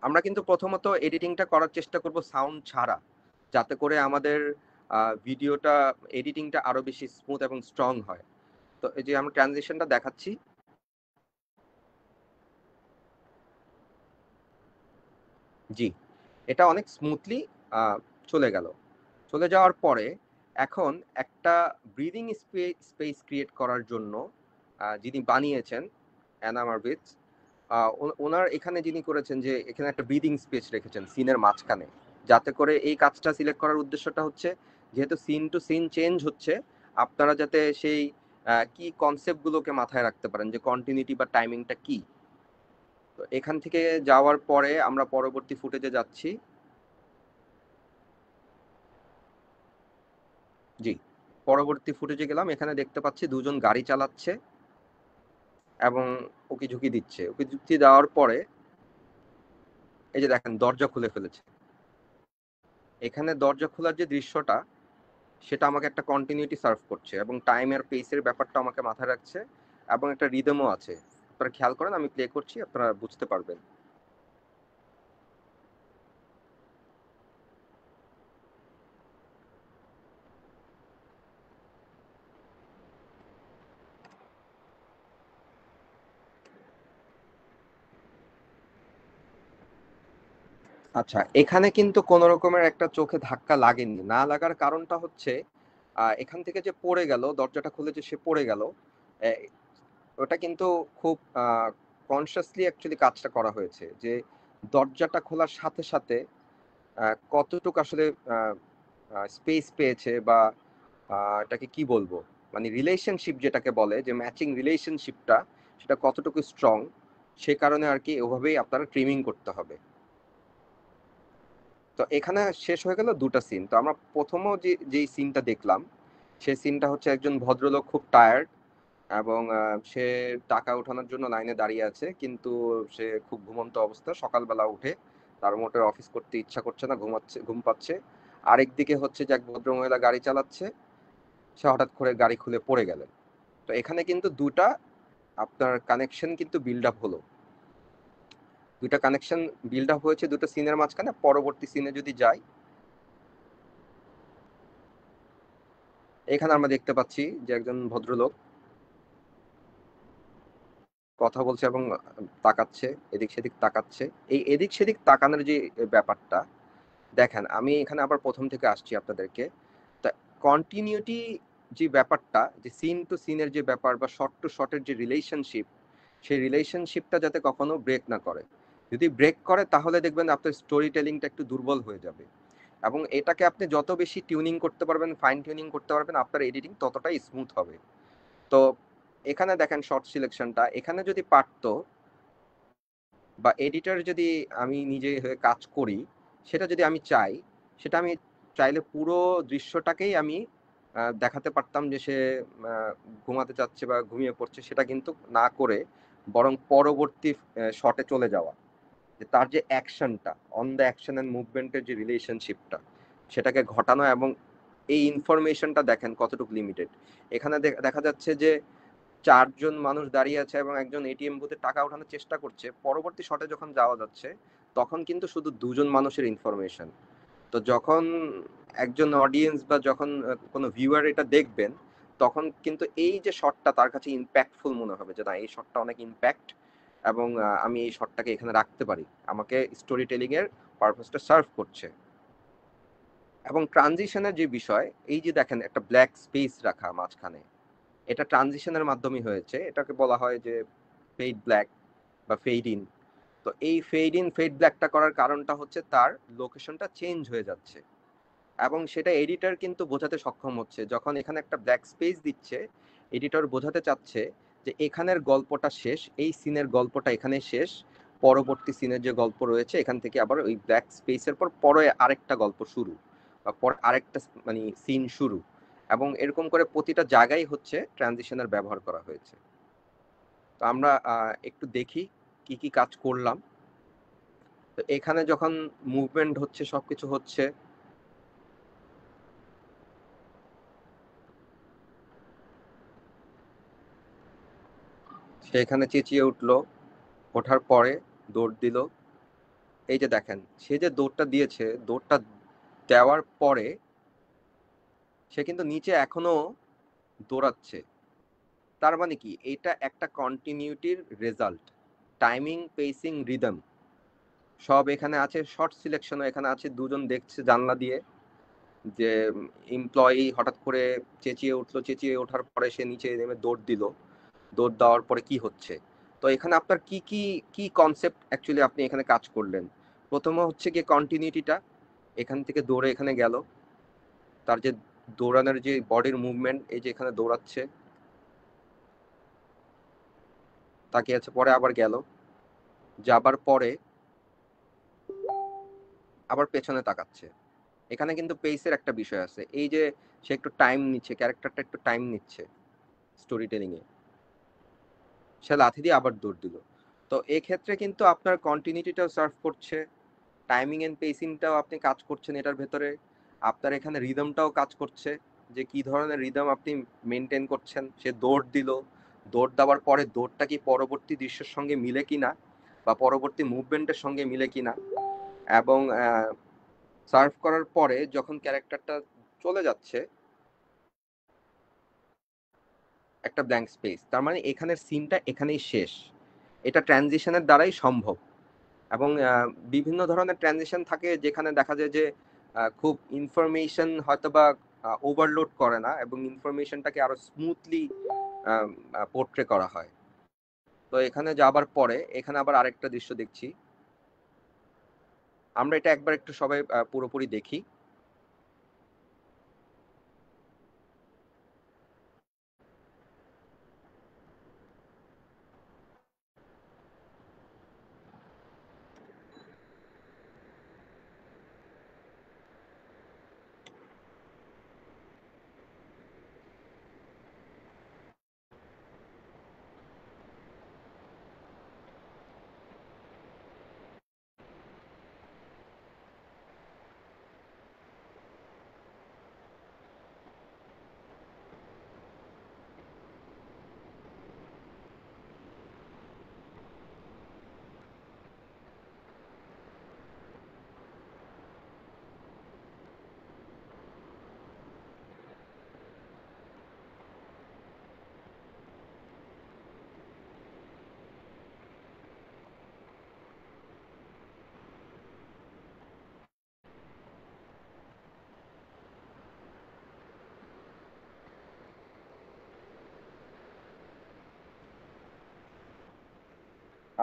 আমরা কিন্তু প্রথমত এডিটিংটা করার চেষ্টা করব সাউন্ড ছাড়া, যাতে করে আমাদের ভিডিওটা, এডিটিংটা আরো বেশি স্মুথ এবং স্ট্রং হয়। তো এই যে আমরা ট্রানজিশনটা দেখাচ্ছি, জি, এটা অনেক স্মুথলি চলে গেল। চলে যাওয়ার পরে এখন একটা ব্রিদিং স্পেস ক্রিয়েট করার জন্য যিনি বানিয়েছেন, অ্যানা মারভিচ, ওনার এখানে যিনি করেছেন যে এখানে একটা ব্রিদিং স্পেস রেখেছেন সিনের মাঝখানে, যাতে করে এই কাজটা সিলেক্ট করার উদ্দেশ্যটা হচ্ছে, যেহেতু সিন টু সিন চেঞ্জ হচ্ছে, আপনারা যাতে সেই কি কনসেপ্টগুলোকে মাথায় রাখতে পারেন, যে কন্টিনিউটি বা টাইমিংটা কি। তো এখান থেকে যাওয়ার পরে আমরা পরবর্তী ফুটেজে যাচ্ছি। জি, পরবর্তী ফুটেজে গেলাম। এখানে দেখতে পাচ্ছি 2 জন গাড়ি চালাচ্ছে এবং উকিঝুঁকি দিচ্ছে। উকিঝুঁকি দেওয়ার পরে এই যে দেখেন দরজা খুলে ফেলেছে। এখানে দরজা খোলার যে দৃশ্যটা, সেটা আমাকে একটা কন্টিনিউটি সার্ভ করছে, এবং টাইমের পেসের ব্যাপারটা আমাকে মাথায় রাখছে, এবং একটা রিদমও আছে। আপনারা খেয়াল করেন, আমি প্লে করছি, আপনারা বুঝতে পারবেন। আচ্ছা, এখানে কিন্তু কোন রকমের একটা চোখে ধাক্কা লাগেনি। না লাগার কারণটা হচ্ছে এখান থেকে যে পড়ে গেল, দরজাটা খুলে যে সে পড়ে গেল, ওটা কিন্তু খুব কনসিয়াসলি অ্যাকচুয়ালি কাজটা করা হয়েছে, যে দরজাটা খোলার সাথে সাথে কতটুকু আসলে স্পেস পেয়েছে, বা এটাকে কি বলবো, মানে রিলেশনশিপ যেটাকে বলে, যে ম্যাচিং রিলেশনশিপটা সেটা কতটুকু স্ট্রং, সে কারণে আর কি ওভাবেই আপনারা ট্রিমিং করতে হবে। তো এখানে শেষ হয়ে গেল দুটা সিন। তো আমরা প্রথমও যেই সিনটা দেখলাম, সেই সিনটা হচ্ছে একজন ভদ্রলোক খুব টায়ার্ড, এবং সে টাকা ওঠানোর জন্য লাইনে দাঁড়িয়ে আছে, কিন্তু সে খুব ঘুমন্ত অবস্থা, সকালবেলা উঠে তার মোটে অফিস করতে ইচ্ছা করছে না, ঘুম পাচ্ছে। আরেক দিকে হচ্ছে যে এক ভদ্রমহিলা গাড়ি চালাচ্ছে, সে হঠাৎ করে গাড়ি খুলে পড়ে গেলেন। তো এখানে কিন্তু দুটা আপনার কানেকশন কিন্তু বিল্ড আপ হলো, দুইটা কানেকশন বিল্ড আপ হয়েছে দুটো সিনের মাঝখানে। পরবর্তী সিনে যদি যাই, এখানে আমরা দেখতে পাচ্ছি যে একজন ভদ্রলোক কথা বলছে এবং তাকাচ্ছে, এদিক সেদিক তাকাচ্ছে। এই এদিক সেদিক তাকানোর যে ব্যাপারটা, দেখেন আমি এখানে আবার প্রথম থেকে আসছি আপনাদেরকে। তা কন্টিনিউটি যে ব্যাপারটা, যে সিন টু সিনের যে ব্যাপার, বা শর্ট টু শর্টের যে রিলেশনশিপ, সেই রিলেশনশিপটা যাতে কখনো ব্রেক না করে। যদি ব্রেক করে তাহলে দেখবেন আপনার স্টোরি টেলিংটা একটু দুর্বল হয়ে যাবে, এবং এটাকে আপনি যত বেশি টিউনিং করতে পারবেন, ফাইন টিউনিং করতে পারবেন, আপনার এডিটিং ততটাই স্মুথ হবে। তো এখানে দেখেন শর্ট সিলেকশনটা, এখানে যদি পারতো, বা এডিটর যদি আমি নিজে হয়ে কাজ করি, সেটা যদি আমি চাই, সেটা আমি চাইলে পুরো দৃশ্যটাকেই আমি দেখাতে পারতাম যে সে ঘুমাতে চাচ্ছে বা ঘুমিয়ে পড়ছে, সেটা কিন্তু না করে বরং পরবর্তী শটে চলে যাওয়া, যে তার যে অ্যাকশনটা, অন দ্য অ্যাকশন অ্যান্ড মুভমেন্টের যে রিলেশনশিপটা, সেটাকে ঘটানো। এবং এই ইনফরমেশনটা দেখেন কতটুকু লিমিটেড। এখানে দেখা যাচ্ছে যে চারজন মানুষ দাঁড়িয়ে আছে এবং একজন এটিএম বুথে টাকা ওঠানোর চেষ্টা করছে। পরবর্তী শটে যখন যাওয়া যাচ্ছে, তখন কিন্তু শুধু দুজন মানুষের ইনফরমেশন। তো যখন একজন অডিয়েন্স বা যখন কোনো ভিউয়ার এটা দেখবেন, তখন কিন্তু এই যে শটটা তার কাছে ইম্প্যাক্টফুল মনে হবে, যে না এই শটটা অনেক ইম্প্যাক্ট, এবং আমি এই শটটাকে এখানে রাখতে পারি, আমাকে স্টোরি টেলিং এর পারপাসটা সার্ভ করছে। এবং ট্রানজিশনের যে বিষয়, এই যে দেখেন একটা ব্ল্যাক স্পেস রাখা মাঝখানে, এটা ট্রানজিশনের মাধ্যমে হয়েছে। এটাকে বলা হয় যে ফেড ব্ল্যাক বা ফেড ইন। তো এই ফেড ইন ফেড ব্ল্যাকটা করার কারণটা হচ্ছে তার লোকেশনটা চেঞ্জ হয়ে যাচ্ছে, এবং সেটা এডিটর কিন্তু বোঝাতে সক্ষম হচ্ছে। যখন এখানে একটা ব্ল্যাক স্পেস দিচ্ছে, এডিটর বোঝাতে চাচ্ছে যে এখানের গল্পটা শেষ, এই সিনের গল্পটা এখানে শেষ, পরবর্তী সিনের যে গল্প রয়েছে এখান থেকে আবার ওই ব্ল্যাক স্পেসের পর পরে আরেকটা গল্প শুরু, বা পর আরেকটা মানে সিন শুরু। এবং এরকম করে প্রতিটা জায়গায় হচ্ছে ট্রানজিশনের ব্যবহার করা হয়েছে। তো আমরা একটু দেখি কি কি কাজ করলাম। তো এখানে যখন মুভমেন্ট হচ্ছে, সবকিছু হচ্ছে, সে এখানে চেঁচিয়ে উঠলো, ওঠার পরে দৌড় দিল। এই যে দেখেন, সে যে দৌড়টা দিয়েছে, দৌড়টা দেওয়ার পরে সে কিন্তু নিচে এখনো দৌড়াচ্ছে। তার মানে কি, এটা একটা কন্টিনিউটির রেজাল্ট। টাইমিং, পেসিং, রিদম সব এখানে আছে। শর্ট সিলেকশনও এখানে আছে। দুজন দেখছে জানলা দিয়ে যে এমপ্লয়ি হঠাৎ করে চেঁচিয়ে উঠলো, চেঁচিয়ে ওঠার পরে সে নিচে নেমে দৌড় দিল, দৌড় দেওয়ার পরে কি হচ্ছে। তো এখানে আপনার কি কি কি কনসেপ্ট অ্যাকচুয়ালি আপনি এখানে কাজ করলেন। প্রথমে হচ্ছে গিয়ে কন্টিনিউটিটা, এখান থেকে দৌড়ে এখানে গেল, তার যে দৌড়ানোর যে বডির মুভমেন্ট, এই যে এখানে দৌড়াচ্ছে, তাকিয়ে আছে, পরে আবার গেল, যাবার পরে আবার পেছনে তাকাচ্ছে। এখানে কিন্তু পেসের একটা বিষয় আছে, এই যে সে একটু টাইম নিচ্ছে, ক্যারেক্টারটা একটু টাইম নিচ্ছে স্টোরি টেলিং এ। সে লাথি দিয়ে আবার দৌড় দিল। তো এক্ষেত্রে কিন্তু আপনার কন্টিনিউটিটাও সার্ভ করছে, টাইমিং এন্ড পেসিংটাও আপনি কাজ করছেন এটার ভেতরে। আপনার এখানে রিদমটাও কাজ করছে, যে কি ধরনের রিদম আপনি মেনটেন করছেন। সে দৌড় দিল, দৌড় দেওয়ার পরে দৌড়টা কি পরবর্তী দৃশ্যের সঙ্গে মিলে কিনা, বা পরবর্তী মুভমেন্টের সঙ্গে মিলে কিনা। এবং সার্ভ করার পরে যখন ক্যারেক্টারটা চলে যাচ্ছে, একটা ব্ল্যাঙ্ক স্পেস, তার মানে এখানের সিনটা এখানেই শেষ। এটা ট্রানজিশনের দ্বারাই সম্ভব। এবং বিভিন্ন ধরনের ট্রানজিশন থাকে যেখানে দেখা যায় যে খুব ইনফরমেশন হয়তোবা ওভারলোড করে না এবং ইনফরমেশনটাকে আরো স্মুথলি পোর্ট্রে করা হয়। তো এখানে যাবার পরে এখানে আবার আরেকটা দৃশ্য দেখছি, আমরা এটা একবার একটু সবাই পুরোপুরি দেখি।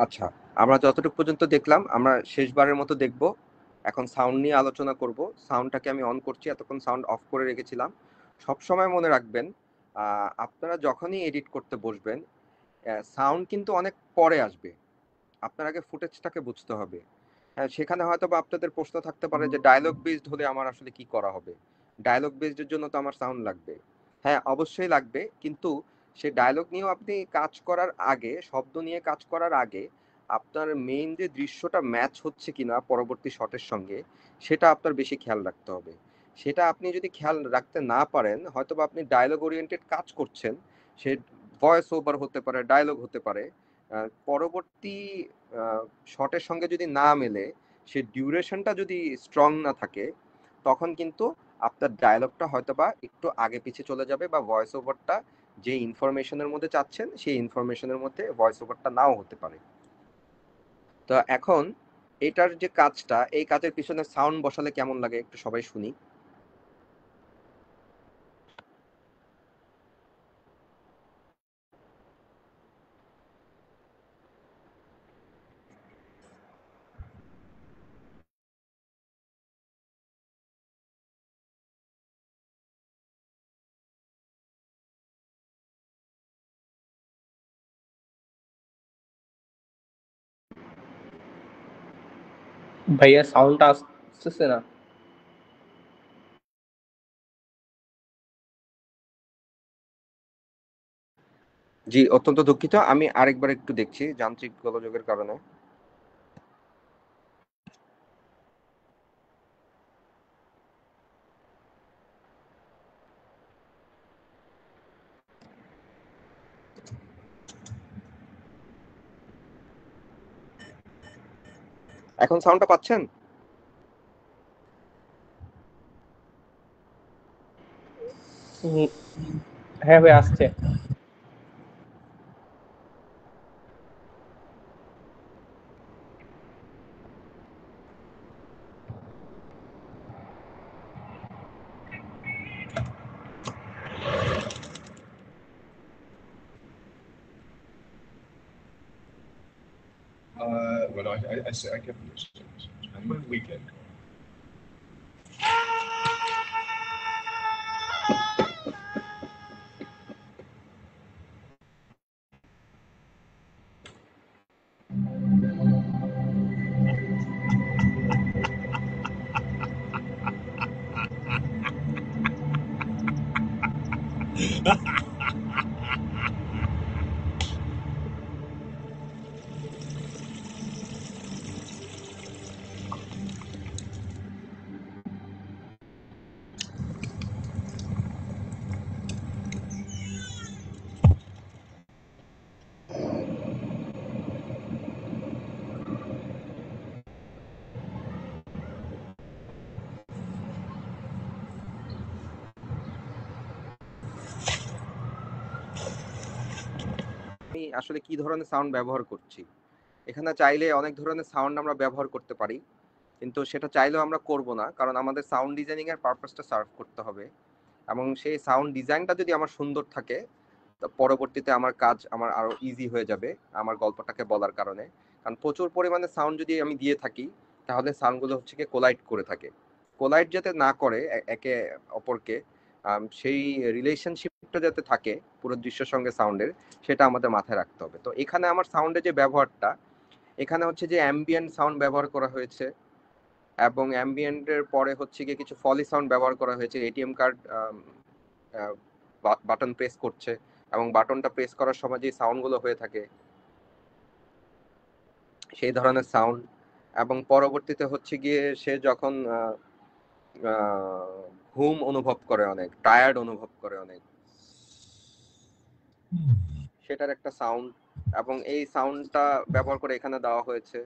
আচ্ছা, আমরা যতটুকু পর্যন্ত দেখলাম আমরা শেষবারের মতো দেখব। এখন সাউন্ড নিয়ে আলোচনা করব। সাউন্ডটাকে আমি অন করছি, এতক্ষণ সাউন্ড অফ করে রেখেছিলাম। সব সময় মনে রাখবেন, আপনারা যখনই এডিট করতে বসবেন, সাউন্ড কিন্তু অনেক পরে আসবে। আপনার আগে ফুটেজটাকে বুঝতে হবে। সেখানে হয়তো বা আপনাদের প্রশ্ন থাকতে পারে যে ডায়লগ বেসড হলে আমার আসলে কি করা হবে? ডায়লগ বেসড এর জন্য তো আমার সাউন্ড লাগবে। হ্যাঁ, অবশ্যই লাগবে, কিন্তু সেই ডায়লগ নিয়েও আপনি কাজ করার আগে, শব্দ নিয়ে কাজ করার আগে আপনার মেইন যে দৃশ্যটা ম্যাচ হচ্ছে কিনা পরবর্তী শটের সঙ্গে, সেটা আপনার বেশি খেয়াল রাখতে হবে। সেটা আপনি যদি খেয়াল রাখতে না পারেন, হয়তোবা আপনি ডায়লগ ওরিয়েন্টেড কাজ করছেন, সে ভয়েস ওভার হতে পারে, ডায়লগ হতে পারে, পরবর্তী শটের সঙ্গে যদি না মেলে, সে ডিউরেশনটা যদি স্ট্রং না থাকে, তখন কিন্তু আপনার ডায়লগটা হয়তোবা একটু আগে পিছে চলে যাবে, বা ভয়েস ওভারটা যে ইনফরমেশনের মধ্যে চাচ্ছেন সেই ইনফরমেশনের মধ্যে ভয়েস ওভারটা নাও হতে পারে। তো এখন এটার যে কাজটা, এই কাজের পিছনে সাউন্ড বসালে কেমন লাগে একটু সবাই শুনি। ভাইয়া সাউন্ডটা আসতেছে না। জি, অত্যন্ত দুঃখিত, আমি আরেকবার একটু দেখছি যান্ত্রিক গোলযোগের কারণে। এখন সাউন্ডটা পাচ্ছেন? উম, হ্যাঁ ভাই, আসছে। Well, I kept this. I'm on weekend. আমি আসলে কি ধরনের সাউন্ড ব্যবহার করছি, এখানে চাইলে অনেক ধরনের সাউন্ড আমরা ব্যবহার করতে পারি, কিন্তু সেটা চাইলেও আমরা করব না, কারণ আমাদের সাউন্ড ডিজাইনিং এর পারপাসটা সার্ভ করতে হবে। এবং সেই সাউন্ড ডিজাইনটা যদি আমার সুন্দর থাকে, তো পরবর্তীতে আমার কাজ আমার আরো ইজি হয়ে যাবে আমার গল্পটাকে বলার কারণে। কারণ প্রচুর পরিমাণে সাউন্ড যদি আমি দিয়ে থাকি, তাহলে সাউন্ডগুলো হচ্ছে কি কোলাইড করে থাকে। কোলাইড যাতে না করে একে অপরকে, সেই রিলেশনশিপটা যাতে থাকে পুরো দৃশ্যের সঙ্গে সাউন্ডের, সেটা আমাদের মাথায় রাখতে হবে। তো এখানে আমার সাউন্ডের যে ব্যবহারটা, এখানে হচ্ছে যে অ্যাম্বিয়েন্ট সাউন্ড ব্যবহার করা হয়েছে, এবং অ্যাম্বিয়েন্টের পরে হচ্ছে গিয়ে কিছু ফলি সাউন্ড ব্যবহার করা হয়েছে। এটিএম কার্ড বাটন প্রেস করছে, এবং বাটনটা প্রেস করার সময় যে সাউন্ডগুলো হয়ে থাকে সেই ধরনের সাউন্ড। এবং পরবর্তীতে হচ্ছে গিয়ে সে যখন ঘুম অনুভব করে, অনেক টায়ার্ড অনুভব করে অনেক, সেটার একটা সাউন্ড, এবং এই সাউন্ডটা ব্যবহার করে এখানে দেওয়া হয়েছে।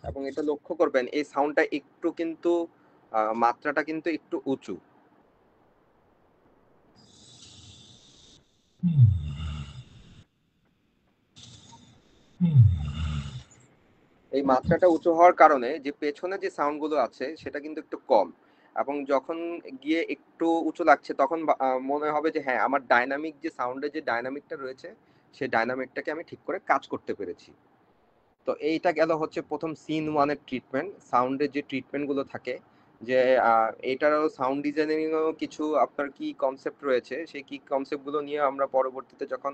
এবং এটা লক্ষ্য করবেন এই সাউন্ডটা একটু কিন্তু মাত্রাটা কিন্তু একটু উঁচু। এই মাত্রাটা উঁচু হওয়ার কারণে যে পেছনে যে সাউন্ডগুলো আছে সেটা কিন্তু একটু কম, এবং যখন গিয়ে একটু উঁচু লাগছে তখন মনে হবে যে হ্যাঁ, আমার ডাইনামিক যে সাউন্ডের যে ডাইনামিকটা রয়েছে, সেই ডাইনামিকটাকে আমি ঠিক করে কাজ করতে পেরেছি। তো এইটা গেল হচ্ছে প্রথম সিন ওয়ানের ট্রিটমেন্ট, সাউন্ডের যে ট্রিটমেন্টগুলো থাকে, যে এটারও সাউন্ড ডিজাইনিংয়েও কিছু আপনার কি কনসেপ্ট রয়েছে, সেই কি কনসেপ্টগুলো নিয়ে আমরা পরবর্তীতে যখন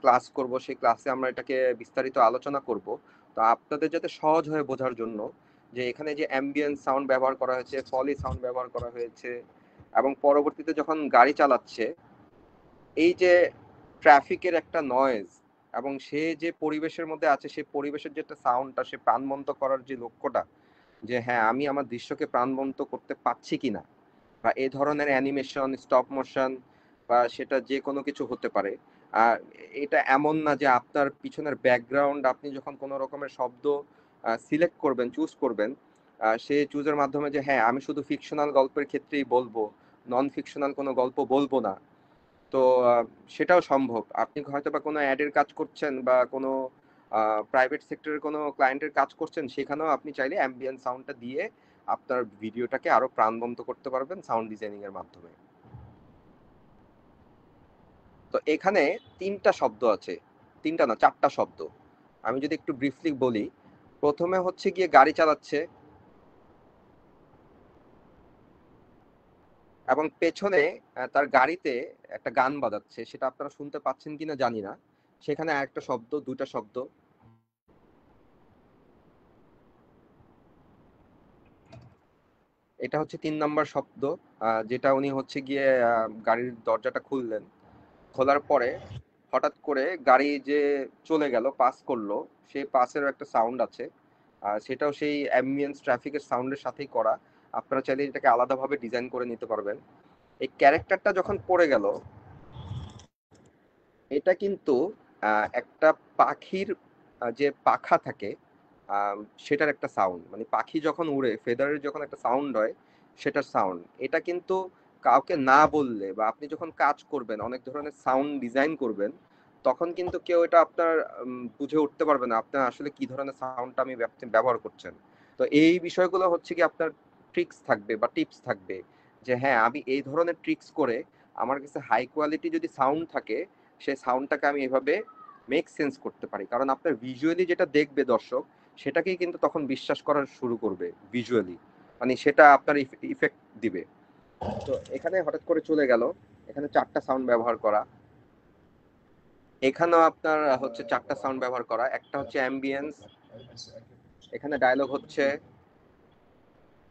ক্লাস করব, সেই ক্লাসে আমরা এটাকে বিস্তারিত আলোচনা করব। তো আপনাদের যাতে সহজ হয়ে বোঝার জন্য, যে এখানে যে অ্যাম্বিয়েন্ট সাউন্ড ব্যবহার করা হয়েছে, ফলি সাউন্ড ব্যবহার করা হয়েছে, এবং পরবর্তীতে যখন গাড়ি চালাচ্ছে, এই যে ট্রাফিকের একটা নয়েজ, এবং সে যে পরিবেশের মধ্যে আছে, সেই পরিবেশের যে একটা সাউন্ডটা, সে প্রাণবন্ত করার যে লক্ষ্যটা, যে হ্যাঁ আমি আমার দৃশ্যকে প্রাণবন্ত করতে পারছি কিনা, বা এই ধরনের অ্যানিমেশন, স্টপ মোশন, বা সেটা যে কোনো কিছু হতে পারে। আর এটা এমন না যে আপনার পিছনের ব্যাকগ্রাউন্ড, আপনি যখন কোনো রকমের শব্দ সিলেক্ট করবেন, চুজ করবেন, সে চুজের মাধ্যমে যে হ্যাঁ আমি শুধু ফিকশনাল গল্পের ক্ষেত্রেই বলবো, নন ফিকশনাল কোনো গল্প বলবো না। তো সেটাও সম্ভব। আপনি হয়তো বা কোনো অ্যাডের কাজ করছেন, বা কোনো প্রাইভেট সেক্টরের কোনো ক্লায়েন্টের কাজ করছেন, সেখানেও আপনি চাইলে অ্যাম্বিয়েন্ট সাউন্ডটা দিয়ে আপনার ভিডিওটাকে আরো প্রাণবন্ত করতে পারবেন সাউন্ড ডিজাইনিং এর মাধ্যমে। তো এখানে তিনটা শব্দ আছে, তিনটা না, চারটা শব্দ। আমি যদি একটু ব্রিফলি বলি, প্রথমে হচ্ছে গিয়ে গাড়ি চালাচ্ছে, এবং পেছনে তার গাড়িতে একটা গান বাজাচ্ছে, সেটা আপনারা শুনতে পাচ্ছেন কিনা জানি না। সেখানে আরেকটা শব্দ, দুটা শব্দ। এটা হচ্ছে 3 নম্বর শব্দ, যেটা উনি হচ্ছে গিয়ে গাড়ির দরজাটা খুললেন, খোলার পরে হঠাৎ করে গাড়ি যে চলে গেল, পাস করলো, সেই পাসের একটা সাউন্ড আছে। সেটাও সেই অ্যাম্বিয়েন্স ট্রাফিকের সাউন্ডের সাথেই করা। আপনারা চাইলে এটাকে আলাদাভাবে ডিজাইন করে নিতে পারবেন। এই ক্যারেক্টারটা যখন পড়ে গেল, এটা কিন্তু একটা পাখির যে পাখা থাকে, সেটার একটা সাউন্ড, মানে পাখি যখন উড়ে, ফেদারের যখন একটা সাউন্ড হয়, সেটার সাউন্ড। এটা কিন্তু কাউকে না বললে, বা আপনি যখন কাজ করবেন, অনেক ধরনের সাউন্ড ডিজাইন করবেন, তখন কিন্তু কেউ এটা আপনার বুঝে উঠতে পারবে না আপনার আসলে কি ধরনের সাউন্ডটা আমি ব্যবহার করছেন। তো এই বিষয়গুলো হচ্ছে কি আপনার ট্রিক্স থাকবে বা টিপস থাকবে, যে হ্যাঁ আমি এই ধরনের ট্রিক্স করে আমার কাছে হাই কোয়ালিটি যদি সাউন্ড থাকে, সেই সাউন্ডটাকে আমি এভাবে মেক সেন্স করতে পারি। কারণ আপনার ভিজুয়ালি যেটা দেখবে দর্শক, সেটাকেই কিন্তু তখন বিশ্বাস করা শুরু করবে ভিজুয়ালি, মানে সেটা আপনার ইফেক্ট দিবে। তো এখানে হঠাৎ করে চলে গেল, এখানে চারটা সাউন্ড ব্যবহার করা, এখানেও আপনার হচ্ছে চারটা সাউন্ড ব্যবহার করা। একটা হচ্ছে অ্যাম্বিয়েন্স, এখানে ডায়লগ হচ্ছে,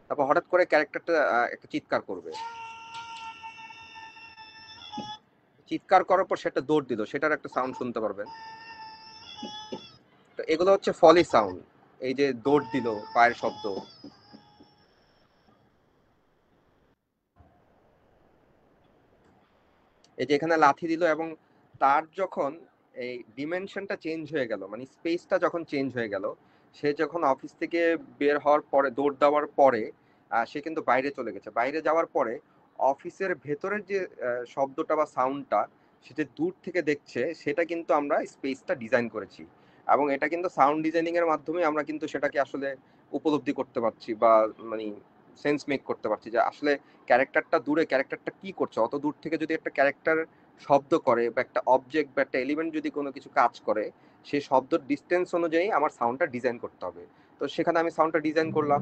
তারপর হঠাৎ করে ক্যারেক্টারটা একটা চিৎকার করবে, চিৎকার করার পর সেটা দৌড় দিল, সেটার একটা সাউন্ড শুনতে পারবেন। তো এগুলো হচ্ছে ফলি সাউন্ড, এই যে দৌড় দিল, পায়ের শব্দ। এই যে এখানে লাথি দিল, এবং তার যখন এই ডিমেনশনটা চেঞ্জ হয়ে গেল, মানে স্পেসটা যখন চেঞ্জ হয়ে গেল, সে যখন অফিস থেকে বের হওয়ার পরে, দৌড় দেওয়ার পরে, সে কিন্তু বাইরে চলে গেছে। বাইরে যাওয়ার পরে অফিসের ভেতরের যে শব্দটা বা সাউন্ডটা, সেটা দূর থেকে দেখছে, সেটা কিন্তু আমরা স্পেসটা ডিজাইন করেছি। এবং এটা কিন্তু সাউন্ড ডিজাইনিং এর মাধ্যমে আমরা কিন্তু সেটাকে আসলে উপলব্ধি করতে পারছি বা মানে সেন্স মেক করতে পারছি যে আসলে ক্যারেক্টারটা দূরে, ক্যারেক্টারটা কি করছে। অত দূর থেকে যদি একটা ক্যারেক্টার শব্দ করে বা একটা অবজেক্ট বা একটা এলিমেন্ট যদি কোনো কিছু কাজ করে, সেই শব্দর ডিস্টেন্স অনুযায়ী আমার সাউন্ডটা ডিজাইন করতে হবে। তো সেখানে আমি সাউন্ডটা ডিজাইন করলাম।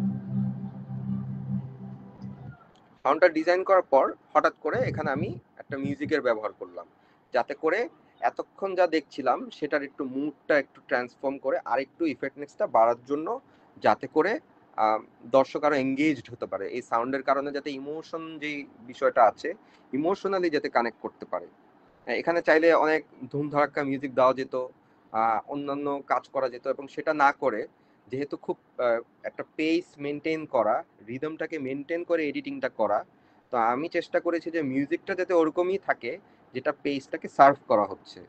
সাউন্ডটা ডিজাইন করার পর হঠাৎ করে এখানে আমি একটা মিউজিকের ব্যবহার করলাম, যাতে করে এতক্ষণ যা দেখছিলাম সেটার একটু মুডটা একটু ট্রান্সফর্ম করে আর একটু ইফেক্টনেসটা বাড়ার জন্য, যাতে করে দর্শক আরো এঙ্গেজড হতে পারে এই সাউন্ডের কারণে, যাতে ইমোশন যেই বিষয়টা আছে ইমোশনালি যাতে কানেক্ট করতে পারে। এখানে চাইলে অনেক ধুমধারাক্কা মিউজিক দেওয়া যেত, অন্যান্য কাজ করা যেত, এবং সেটা না করে যেহেতু খুব একটা পেস মেনটেন করা, রিদমটাকে মেনটেন করে এডিটিংটা করা, তো আমি চেষ্টা করেছি যে মিউজিকটা যাতে ওরকমই থাকে যেটা পেসটাকে সার্ভ করা হচ্ছে।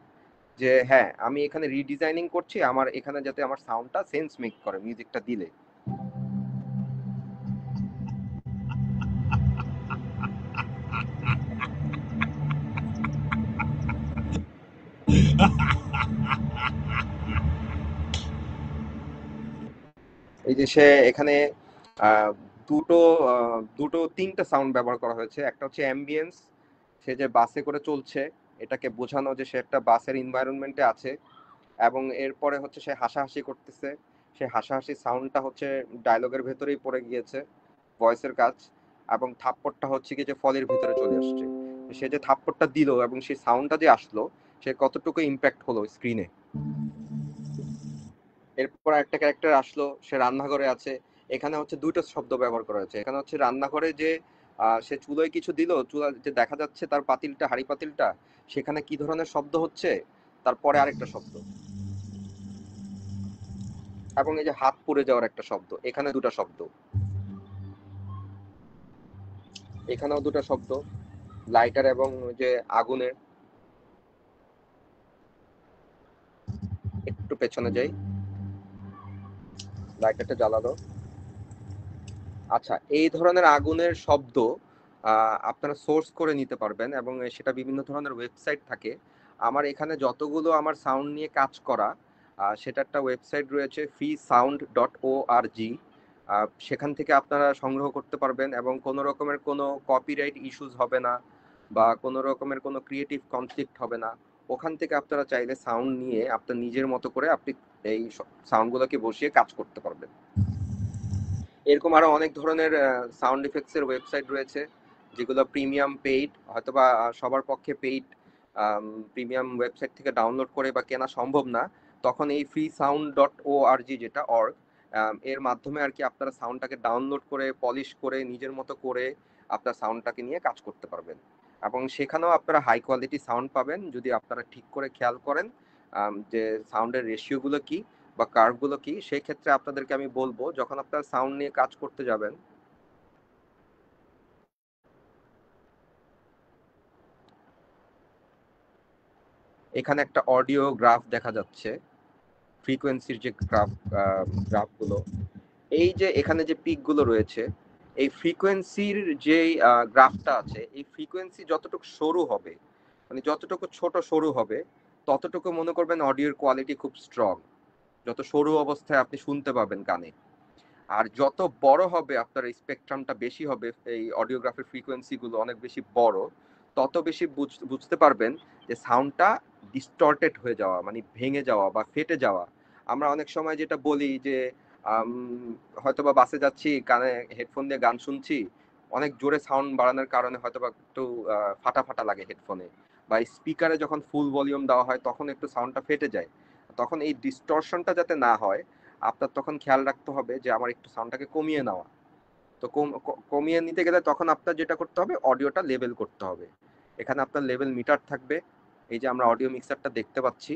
যে হ্যাঁ, আমি এখানে রিডিজাইনিং করছি, আমার এখানে যাতে আমার সাউন্ডটা সেন্স মেক করে মিউজিকটা দিলে। এই যে সে এখানে আহ, দুটো দুটো তিনটা সাউন্ড ব্যবহার করা হয়েছে। একটা হচ্ছে অ্যাম্বিয়েন্স, সে যে বাসে করে চলছে এটাকে বোঝানো যে সে একটা বাসের এনভায়রনমেন্টে আছে, এবং এরপরে হচ্ছে সে হাসাহাসি করতেছে, সে হাসাহাসি সাউন্ডটা হচ্ছে ডায়লগের ভেতরেই পড়ে গিয়েছে, ভয়েসের কাজ। এবং থাপ্পড়টা হচ্ছে কি যে ফলের ভেতরে চলে আসছে, সে যে থাপ্পড়টা দিল এবং সেই সাউন্ডটা যে আসলো সে কতটুকু ইম্প্যাক্ট হলো স্ক্রিনে। এরপর একটা ক্যারেক্টার আসলো, সে রান্নাঘরে আছে, এখানে হচ্ছে দুটো শব্দ ব্যবহার করা হয়েছে। এখানে হচ্ছে রান্নাঘরে যে সে চুলোয় কিছু দিল, চুলা যে দেখা যাচ্ছে তার পাতিলটা, হাঁড়ি পাতিলটা, সেখানে কি ধরনের শব্দ হচ্ছে, তারপরে আরেকটা শব্দ, এবং এই যে হাত পুড়ে যাওয়ার একটা শব্দ, এখানে দুটো শব্দ, এখানেও দুটো শব্দ, লাইটার এবং যে আগুনের। একটু পেছনে যাই, লাইটারটা জ্বালালো। আচ্ছা, এই ধরনের আগুনের শব্দ আপনারা সোর্স করে নিতে পারবেন, এবং সেটা বিভিন্ন ধরনের ওয়েবসাইট থাকে। আমার এখানে যতগুলো আমার সাউন্ড নিয়ে কাজ করা, সেটা একটা ওয়েবসাইট রয়েছে freesound.org। সেখান থেকে আপনারা সংগ্রহ করতে পারবেন, এবং কোনো রকমের কোনো কপিরাইট ইস্যুস হবে না বা কোনো রকমের কোনো ক্রিয়েটিভ কনফ্লিক্ট হবে না। ওখান থেকে আপনারা চাইলে সাউন্ড নিয়ে আপনার নিজের মতো করে আপনি এই সাউন্ডগুলোকে বসিয়ে কাজ করতে পারবেন। এরকম আরো অনেক ধরনের সাউন্ড ইফেক্টস এর ওয়েবসাইট রয়েছে, যেগুলো প্রিমিয়াম পেইড, হয়তোবা সবার পক্ষে পেইড প্রিমিয়াম ওয়েবসাইট থেকে ডাউনলোড করে বা কেনা সম্ভব না। তখন এই freesound.org যেটা org, এর মাধ্যমে আর কি আপনারা সাউন্ডটাকে ডাউনলোড করে পলিশ করে নিজের মতো করে আপনার সাউন্ডটাকে নিয়ে কাজ করতে পারবেন, এবং সেখানেও আপনারা হাই কোয়ালিটি সাউন্ড পাবেন যদি আপনারা ঠিক করে খেয়াল করেন যে সাউন্ডের রেশিওগুলো কি বা কার্ভগুলো কি। সেই ক্ষেত্রে আপনাদেরকে আমি বলবো, যখন আপনারা সাউন্ড নিয়ে কাজ করতে যাবেন, এখানে একটা অডিও গ্রাফ দেখা যাচ্ছে, ফ্রিকোয়েন্সির যে গ্রাফগুলো, এই যে এখানে যে পিকগুলো রয়েছে, এই ফ্রিকোয়েন্সির যে গ্রাফটা আছে, এই ফ্রিকোয়েন্সি যতটুকু সরু হবে, মানে যতটুকু ছোট সরু হবে, ততটুকু মনে করবেন অডিওর কোয়ালিটি খুব স্ট্রং, যত সরু অবস্থায় আপনি শুনতে পাবেন কানে। আর যত বড় হবে আপনার স্পেকট্রামটা বেশি হবে, এই অডিওগ্রাফির ফ্রিকোয়েন্সি গুলো অনেক বেশি বড়, তত বেশি বুঝতে পারবেন যে সাউন্ডটা ডিস্টর্টেড হয়ে যাওয়া, মানে ভেঙে যাওয়া বা ফেটে যাওয়া। আমরা অনেক সময় যেটা বলি যে হয়তোবা বাসে যাচ্ছি, কানে হেডফোন দিয়ে গান শুনছি, অনেক জোরে সাউন্ড বাড়ানোর কারণে হয়তোবা একটু ফাটা ফাটা লাগে হেডফোনে, বা স্পিকারে যখন ফুল ভলিউম দেওয়া হয় তখন একটু সাউন্ডটা ফেটে যায়। তখন এই ডিস্টরশনটা যাতে না হয়, আপনার তখন খেয়াল রাখতে হবে যে আমার একটু সাউন্ডটাকে কমিয়ে নেওয়া। তো কমিয়ে নিতে গেলে তখন আপনার যেটা করতে হবে, অডিওটা লেভেল করতে হবে। এখানে আপনার লেভেল মিটার থাকবে। এই যে আমরা অডিও মিক্সারটা দেখতে পাচ্ছি,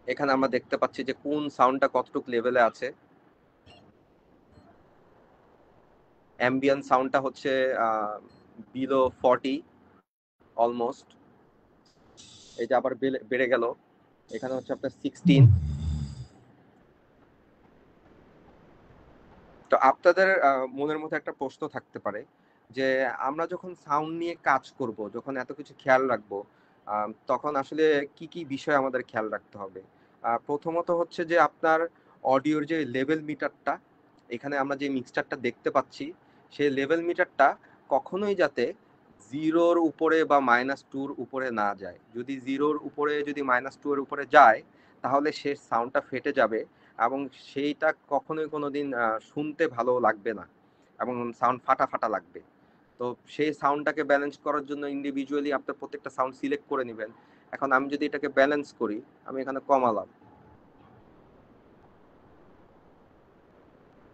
এখানে আমরা দেখতে পাচ্ছি যে কোন সাউন্ডটা কতটুকু লেভেলে আছে। অ্যাম্বিয়েন্ট সাউন্ডটা হচ্ছে বিলো 40 অলমোস্ট। এই যে আবার বেড়ে গেল, এখানে হচ্ছে আপনার 16। তো আপনাদের মনের মধ্যে একটা প্রশ্ন থাকতে পারে যে আমরা যখন সাউন্ড নিয়ে কাজ করব, যখন এত কিছু খেয়াল রাখবো, তখন আসলে কি কি বিষয় আমাদের খেয়াল রাখতে হবে। প্রথমত হচ্ছে যে আপনার অডিওর যে লেভেল মিটারটা, এখানে আমরা যে মিক্সচারটা দেখতে পাচ্ছি, সেই লেভেল মিটারটা কখনোই যাতে 0-র উপরে বা -2-র উপরে না যায়। যদি 0-র উপরে, যদি -2-এর উপরে যায়, তাহলে সে সাউন্ডটা ফেটে যাবে এবং সেইটা কখনোই কোনোদিন শুনতে ভালো লাগবে না এবং সাউন্ড ফাটা ফাটা লাগবে। তো সেই সাউন্ডটাকে ব্যালেন্স করার জন্য ইন্ডিভিজুয়ালি আপনার প্রত্যেকটা সাউন্ড সিলেক্ট করে নেবেন। এখন আমি যদি এটাকে ব্যালেন্স করি, আমি এখানে কমালাম,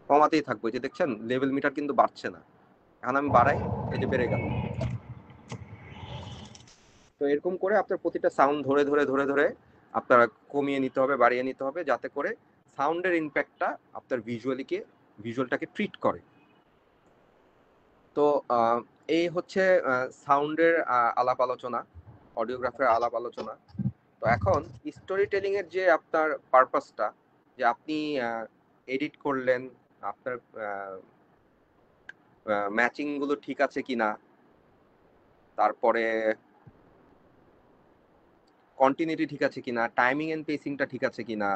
কমাতেই থাকবো। এই যে দেখছেন লেভেল মিটার কিন্তু বাড়ছে না। এখন আমি বাড়াই, এই যে বেড়ে গেল। তো এরকম করে আপনার প্রতিটা সাউন্ড ধরে ধরে ধরে ধরে আপনার কমিয়ে নিতে হবে, বাড়িয়ে নিতে হবে, যাতে করে সাউন্ডের ইম্প্যাক্টটা আপনার ভিজুয়ালটাকে ট্রিট করে। তো এই হচ্ছে সাউন্ডের আলাপ আলোচনা, অডিওগ্রাফের আলাপ আলোচনা। তো এখন স্টোরি টেলিং এর যে আপনার পারপাসটা, যে আপনি এডিট করলেন, আপনার ম্যাচিং গুলো ঠিক আছে কিনা, তারপরে কন্টিনিউটি ঠিক আছে কিনা, টাইমিং এন্ড পেসিংটা ঠিক আছে কিনা,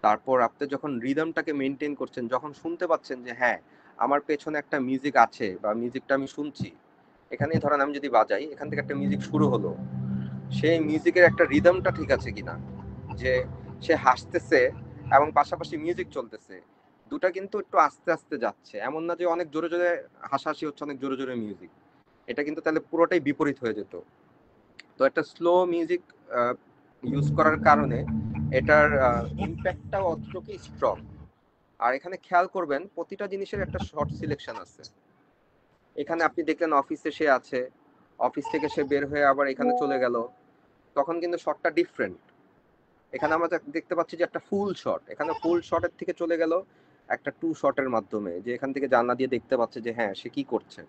তারপর আপনি যখন রিদমটাকে মেনটেন করছেন, যখন শুনতে পাচ্ছেন যে হ্যাঁ আমার পেছনে একটা মিউজিক আছে বা মিউজিকটা আমি শুনছি, এখানে ধরেন আমি যদি বাজাই, এখান থেকে একটা মিউজিক শুরু হলো, সেই মিউজিকের একটা রিদমটা ঠিক আছে কিনা, যে সে হাসতেছে এবং পাশাপাশি মিউজিক চলতেছে, দুটা কিন্তু একটু আস্তে আস্তে যাচ্ছে, এমন না যে অনেক জোরে জোরে হাসাহাসি হচ্ছে, অনেক জোরে জোরে মিউজিক, এটা কিন্তু তাহলে পুরোটাই বিপরীত হয়ে যেত। তো একটা স্লো মিউজিক ইউজ করার কারণে এটার ইম্প্যাক্টটাও অতটুকুই স্ট্রং। আর এখানে খেয়াল করবেন প্রতিটা জিনিসের একটা শর্ট সিলেকশন আছে। এখানে আপনি দেখলেন অফিসে সে আছে, অফিস থেকে সে বের হয়ে আবার এখানে চলে গেল, তখন কিন্তু শর্টটা ডিফারেন্ট। এখানে আমরা দেখতে পাচ্ছি যে একটা ফুল শট, এখানে ফুল শটের থেকে চলে গেল একটা টু শটের মাধ্যমে, যে এখান থেকে জানলা দিয়ে দেখতে পাচ্ছে যে হ্যাঁ সে কি করছে।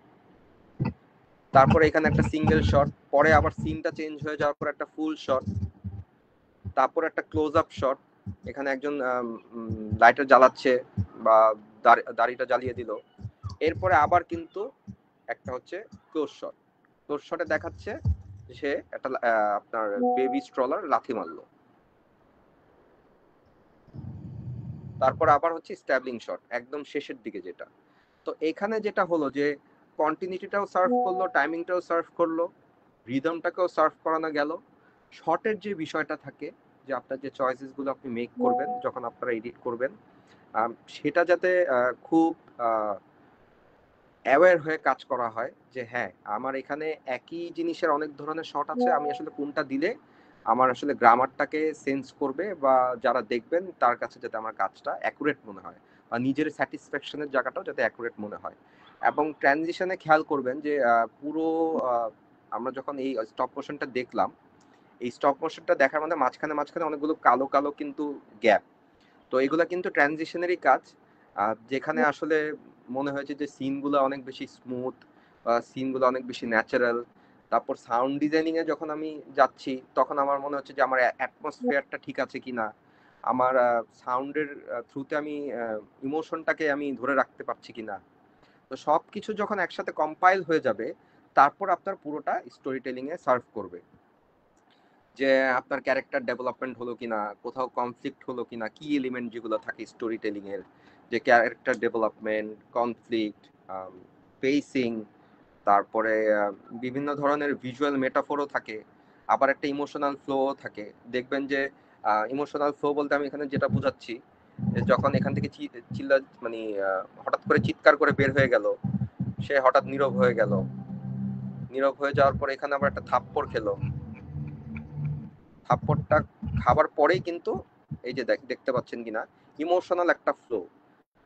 তারপরে এখানে একটা সিঙ্গেল শট, পরে আবার সিনটা চেঞ্জ হয়ে যাওয়ার পর একটা ফুল শট, তারপর একটা ক্লোজ আপ শট, এখানে একজন লাইটার জ্বালাচ্ছে বা দাড়িটা জ্বালিয়ে দিল, এরপরে আবার কিন্তু একটা হচ্ছে ক্লোজ শট। ক্লোজ শটে দেখাচ্ছে সে একটা আপনার বেবি স্ট্রলার লাথি মারলো। তারপর আবার হচ্ছে স্ট্যাবলিং শট একদম শেষের দিকে যেটা। তো এখানে যেটা হলো যে কন্টিনিউটিটাও সার্ভ করলো, টাইমিংটাও সার্ভ করলো, রিদমটাকেও সার্ভ করানো গেল। শর্টের যে বিষয়টা থাকে, যে আপনার যে চয়েসেস গুলো আপনি মেক করবেন যখন আপনারা এডিট করবেন, সেটা যাতে খুব অ্যাওয়্যার হয়ে কাজ করা হয়, যে হ্যাঁ আমার এখানে একই জিনিসের অনেক ধরনের শট আছে, আমি আসলে কোনটা দিলে আমার আসলে গ্রামারটাকে সেন্স করবে বা যারা দেখবেন তার কাছে যাতে আমার কাজটা অ্যাকুরেট মনে হয় বা নিজের স্যাটিসফ্যাকশনের জায়গাটাও যাতে অ্যাকুরেট মনে হয়। এবং ট্রানজিশনে খেয়াল করবেন যে পুরো আমরা যখন এই স্টপ মোশনটা দেখলাম, এই স্টপ মোশনটা দেখার মধ্যে মাঝখানে মাঝখানে অনেকগুলো কালো কালো কিন্তু গ্যাপ, তো এগুলা কিন্তু ট্রানজিশনেরই কাজ। যেখানে আসলে মনে হয়েছে যে সিনগুলো অনেক বেশি স্মুথ, সিনগুলো অনেক বেশি ন্যাচারাল। তারপর সাউন্ড ডিজাইনিং এ যখন আমি যাচ্ছি, তখন আমার মনে হচ্ছে যে আমার অ্যাটমসফিয়ারটা ঠিক আছে কিনা, আমার সাউন্ডের থ্রুতে আমি ইমোশনটাকে আমি ধরে রাখতে পারছি কিনা। তো সবকিছু যখন একসাথে কম্পাইল হয়ে যাবে, তারপর আপনার পুরোটা স্টোরি টেলিং এ সার্ভ করবে, যে আপনার ক্যারেক্টার ডেভেলপমেন্ট হলো কিনা, কোথাও কনফ্লিক্ট হলো কিনা, কি এলিমেন্ট যেগুলো থাকে স্টোরি টেলিং এর, যে ক্যারেক্টার ডেভেলপমেন্ট, কনফ্লিক্ট, পেসিং, তারপরে বিভিন্ন ধরনের ভিজুয়াল মেটাফোরও থাকে, আবার একটা ইমোশনাল ফ্লো থাকে। দেখবেন যে ইমোশনাল ফ্লো বলতে আমি এখানে যেটা বুঝাচ্ছি, যখন এখান থেকে চিল্লা মানে হঠাৎ করে চিৎকার করে বের হয়ে গেল, সে হঠাৎ নীরব হয়ে গেল, নীরব হয়ে যাওয়ার পর এখানে আবার একটা থাপ্পড় খেলো, থাপ্পড়টা খাবার পরেই কিন্তু এই যে দেখতে পাচ্ছেন কিনা ইমোশনাল একটা ফ্লো,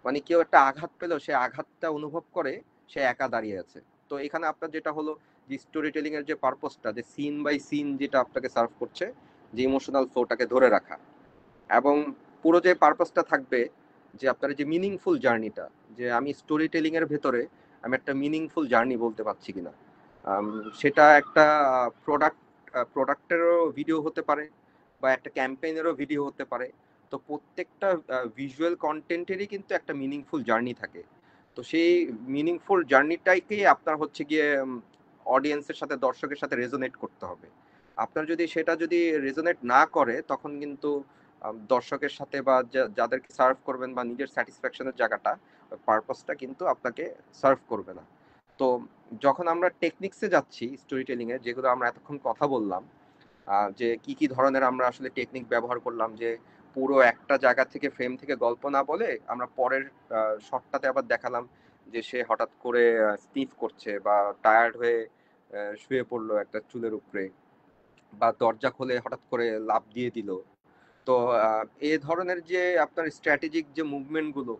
মানে কেউ একটা আঘাত পেলো, সে আঘাতটা অনুভব করে সে একা দাঁড়িয়ে আছে। তো এখানে আপনার যেটা হলো যে স্টোরি টেলিং এর যে পারপোজটা, যে সিন বাই সিন যেটা আপনাকে সার্ভ করছে, যে ইমোশনাল ফ্লোটাকে ধরে রাখা, এবং পুরো যে পারপাসটা থাকবে যে আপনার যে মিনিংফুল জার্নিটা, যে আমি স্টোরি টেলিং এর ভেতরে আমি একটা মিনিংফুল জার্নি বলতে পারছি কিনা। সেটা একটা প্রোডাক্টেরও ভিডিও হতে পারে বা একটা ক্যাম্পেইনেরও ভিডিও হতে পারে। তো প্রত্যেকটা ভিজুয়াল কন্টেন্টেরই কিন্তু একটা মিনিংফুল জার্নি থাকে। তো সেই মিনিংফুল জার্নিটাকেই আপনার হচ্ছে গিয়ে অডিয়েন্সের সাথে, দর্শকের সাথে রেজোনেট করতে হবে। আপনার যদি সেটা যদি রেজোনেট না করে, তখন কিন্তু দর্শকের সাথে বা যাদেরকে সার্ভ করবেন বা নিজের স্যাটিসফ্যাকশনের জায়গাটা, পারপাসটা কিন্তু আপনাকে সার্ভ করবে না। তো যখন আমরা টেকনিক্সে যাচ্ছি স্টোরি টেলিং এ, যেগুলো আমরা এতক্ষণ কথা বললাম, যে কি কি ধরনের আমরা আসলে টেকনিক ব্যবহার করলাম, যে পুরো একটা জায়গা থেকে ফ্রেম থেকে গল্প না বলে আমরা পরের শটটাতে আবার দেখালাম যে সে হঠাৎ করে স্নিফ করছে বা টায়ার্ড হয়ে শুয়ে পড়লো একটা চুলের উপরে, বা দরজা খুলে হঠাৎ করে লাফ দিয়ে দিল। তো এ ধরনের যে আপনার স্ট্র্যাটেজিক যে মুভমেন্ট গুলো,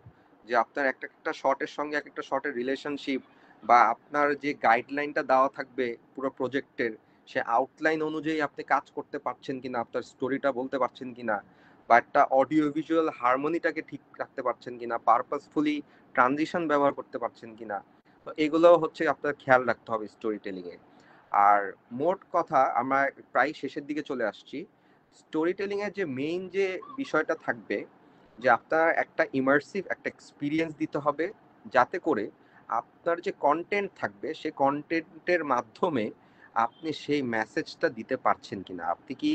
যে আপনার একটা একটা শটের সঙ্গে এক একটা শটের রিলেশনশিপ, বা আপনার যে গাইডলাইনটা দেওয়া থাকবে পুরো প্রজেক্টের, সে আউটলাইন অনুযায়ী আপনি কাজ করতে পারছেন কিনা, আপনার স্টোরিটা বলতে পারছেন কিনা, বা একটা অডিও ভিজুয়াল হারমোনিটাকে ঠিক রাখতে পারছেন কিনা, পারপাসফুলি ট্রানজিশন ব্যবহার করতে পারছেন কিনা, তো এগুলো হচ্ছে আপনার খেয়াল রাখতে হবে স্টোরি টেলিং এ। আর মোট কথা আমরা প্রায় শেষের দিকে চলে আসছি। স্টোরি টেলিং এর যে মেইন যে বিষয়টা থাকবে, যে আপনার একটা ইমার্সিভ একটা এক্সপিরিয়েন্স দিতে হবে, যাতে করে আপনার যে কন্টেন্ট থাকবে সে কন্টেন্টের মাধ্যমে আপনি সেই মেসেজটা দিতে পারছেন কিনা, আপনি কি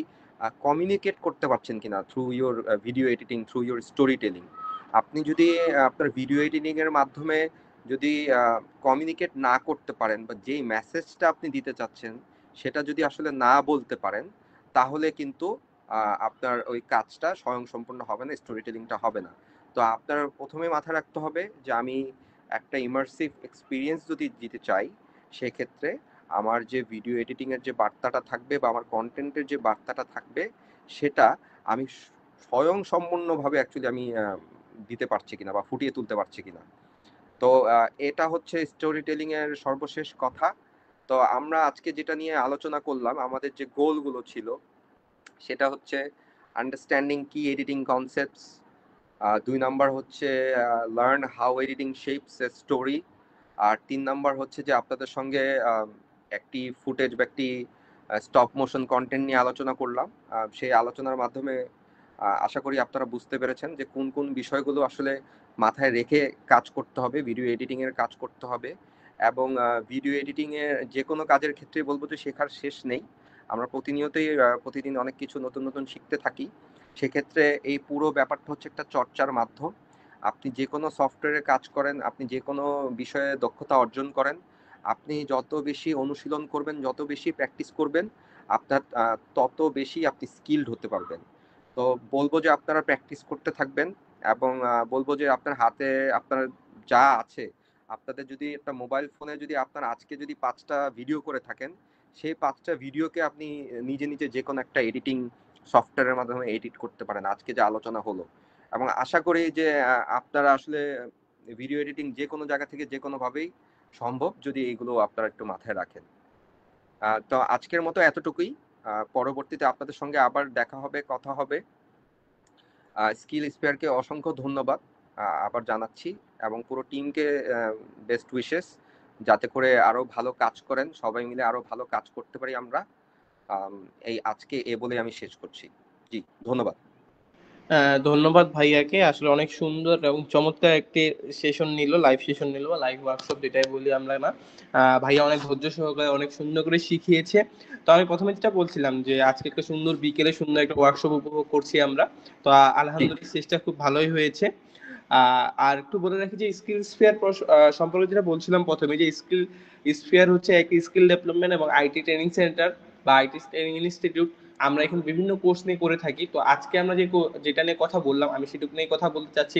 কমিউনিকেট করতে পারছেন কিনা through your video editing, through your story telling. আপনি যদি আপনার ভিডিও এডিটিং এর মাধ্যমে যদি কমিউনিকেট না করতে পারেন, বা যেই মেসেজটা আপনি দিতে চাচ্ছেন সেটা যদি আসলে না বলতে পারেন, তাহলে কিন্তু আপনার ওই কাজটা স্বয়ংসম্পূর্ণ হবে না, স্টোরি টেলিংটা হবে না। তো আপনার প্রথমে মাথায় রাখতে হবে যে আমি একটা ইমার্সিভ এক্সপিরিয়েন্স যদি দিতে চাই, সেক্ষেত্রে আমার যে ভিডিও এডিটিং এর যে বার্তাটা থাকবে বা আমার কন্টেন্টের যে বার্তাটা থাকবে, সেটা আমি স্বয়ংসম্পূর্ণভাবে অ্যাকচুয়ালি আমি দিতে পারছি কিনা বা ফুটিয়ে তুলতে পারছি কিনা। তো এটা হচ্ছে স্টোরি টেলিং এর সর্বশেষ কথা। তো আমরা আজকে যেটা নিয়ে আলোচনা করলাম, আমাদের যে গোলগুলো ছিল, সেটা হচ্ছে আন্ডারস্ট্যান্ডিং কি এডিটিং কনসেপ্টস, 2 নাম্বার হচ্ছে learn how editing shapes a story, আর 3 নাম্বার হচ্ছে যে আপনাদের সঙ্গে একটি ফুটেজ বা একটি স্টপ মোশন কন্টেন্ট নিয়ে আলোচনা করলাম। সেই আলোচনার মাধ্যমে আশা করি আপনারা বুঝতে পেরেছেন যে কোন কোন বিষয়গুলো আসলে মাথায় রেখে কাজ করতে হবে, ভিডিও এডিটিং এর কাজ করতে হবে। এবং ভিডিও এডিটিং এর যে কোনো কাজের ক্ষেত্রে বলবো যে শেখার শেষ নেই, আমরা প্রতিনিয়তই প্রতিদিন অনেক কিছু নতুন নতুন শিখতে থাকি। সেক্ষেত্রে এই পুরো ব্যাপারটা হচ্ছে একটা চর্চার মাধ্যম। আপনি যে কোনো সফটওয়্যারে কাজ করেন, আপনি যে কোনো বিষয়ে দক্ষতা অর্জন করেন, আপনি যত বেশি অনুশীলন করবেন, যত বেশি প্র্যাকটিস করবেন, আপনার তত বেশি আপনি স্কিলড হতে পারবেন। তো বলবো যে আপনারা প্র্যাকটিস করতে থাকবেন, এবং বলবো যে আপনার হাতে আপনার যা আছে, আপনাদের যদি একটা মোবাইল ফোনে যদি আপনার আজকে যদি 5টা ভিডিও করে থাকেন, সেই 5টা ভিডিওকে আপনি নিজে নিজে যে কোনো একটা এডিটিং সফটওয়্যারের মাধ্যমে এডিট করতে পারেন, আজকে যে আলোচনা হলো। এবং আশা করি যে আপনারা আসলে ভিডিও এডিটিং যে কোনো জায়গা থেকে যে কোনোভাবেই সম্ভব, যদি এইগুলো আপনারা একটু মাথায় রাখেন। তো আজকের মতো এতটুকুই। পরবর্তীতে আপনাদের সঙ্গে আবার দেখা হবে, কথা হবে। স্কিল স্পেয়ারকে অসংখ্য ধন্যবাদ আবার জানাচ্ছি, এবং পুরো টিমকে বেস্ট উইশেস, যাতে করে আরো ভালো কাজ করেন, সবাই মিলে আরো ভালো কাজ করতে পারি আমরা। এই আজকে এ বলে আমি শেষ করছি। জি, ধন্যবাদ। ধন্যবাদ ভাইয়াকে, আসলে অনেক সুন্দর এবং চমৎকার একটি সেশন নিল, লাইভ সেশন নিল, লাইভ ওয়ার্কশপ যেটাই বলি আমরা না। ভাইয়া অনেক ধৈর্য সহকারে অনেক সুন্দর করে শিখিয়েছে। তো আমি প্রথমে যেটা বলছিলাম যে আজকে একটা সুন্দর বিকেলে সুন্দর একটা ওয়ার্কশপ উপভোগ করছি আমরা। তো আলহামদুলিল্লাহ শেষটা খুব ভালোই হয়েছে। আর একটু বলে রাখি যে স্কিল স্ফিয়ার সম্পর্কে যেটা বলছিলাম প্রথমে, যে স্কিল স্ফিয়ার হচ্ছে এক স্কিল ডেভেলপমেন্ট এবং আইটি ট্রেনিং সেন্টার বা আইটি ট্রেনিং ইনস্টিটিউট। আমরা এখানে বিভিন্ন কোর্স নিয়ে করে থাকি। তো আজকে আমরা যেটা নিয়ে কথা বললাম, আমি সেটুকু নিয়ে কথা বলতে চাচ্ছি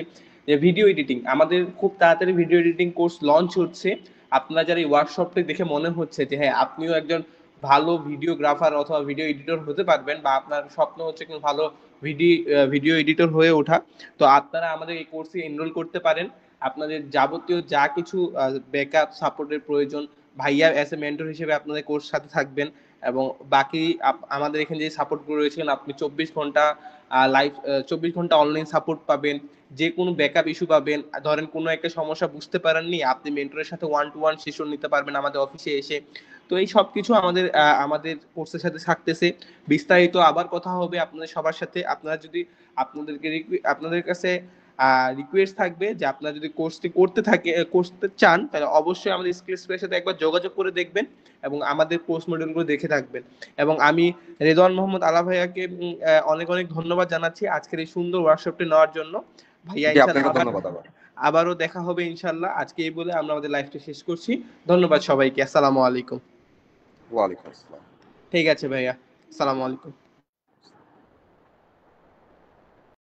যে ভিডিও এডিটিং। আমাদের খুব তাড়াতাড়ি ভিডিও এডিটিং কোর্স লঞ্চ হচ্ছে। আপনারা যারা এই ওয়ার্কশপটি দেখে মনে হচ্ছে যে হ্যাঁ আপনিও একজন ভালো ভিডিওগ্রাফার অথবা ভিডিও এডিটর হতে পারবেন, বা আপনার স্বপ্ন হচ্ছে কোনো ভালো ভিডিও এডিটর হয়ে ওঠা, তো আপনারা আমাদের এই কোর্সে এনরোল করতে পারেন। আপনাদের যাবতীয় যা কিছু ব্যাকআপ সাপোর্টের প্রয়োজন, ভাইয়া অ্যাজ এ মেন্টর হিসেবে আপনাদের কোর্স সাথে থাকবেন। এবং বাকি আমাদের এখানে যে সাপোর্টগুলো রয়েছেন, আপনি 24 ঘন্টা লাইভ 24 ঘন্টা অনলাইন সাপোর্ট পাবেন। যে কোনো ব্যাকআপ ইস্যু পাবেন, ধরেন কোনো একটা সমস্যা বুঝতে পারেননি, আপনি মেন্টরের সাথে 1-to-1 সেশন নিতে পারবেন আমাদের অফিসে এসে। তো এই সব কিছু আমাদের কোর্সের সাথে থাকতেছে। বিস্তারিত আবার কথা হবে আপনাদের সবার সাথে। আপনারা যদি আপনাদের কাছে রিকোয়েস্ট থাকবে যে আপনারা যদি কোর্সটি করতে চান তাহলে অবশ্যই আমাদের স্কিল স্পেয়ারের সাথে একবার যোগাযোগ করে দেখবেন এবং আমাদের কোর্স মডিউলগুলো দেখে থাকবেন। এবং আমি রেদওয়ান মোহাম্মদ আলা ভাইয়াকে অনেক অনেক ধন্যবাদ জানাচ্ছি আজকের এই সুন্দর ওয়ার্কশপটি নেওয়ার জন্য। ভাইয়া জি, ইনশাল্লাহ আপনাকে ধন্যবাদ আবার। আবারও দেখা হবে ইনশাল্লাহ। আজকে এই বলে আমরা আমাদের লাইফটা শেষ করছি। ধন্যবাদ সবাইকে। আসসালামু আলাইকুম। ওয়ালাইকুম আসসালাম। ঠিক আছে ভাইয়া, আসসালামু আলাইকুম।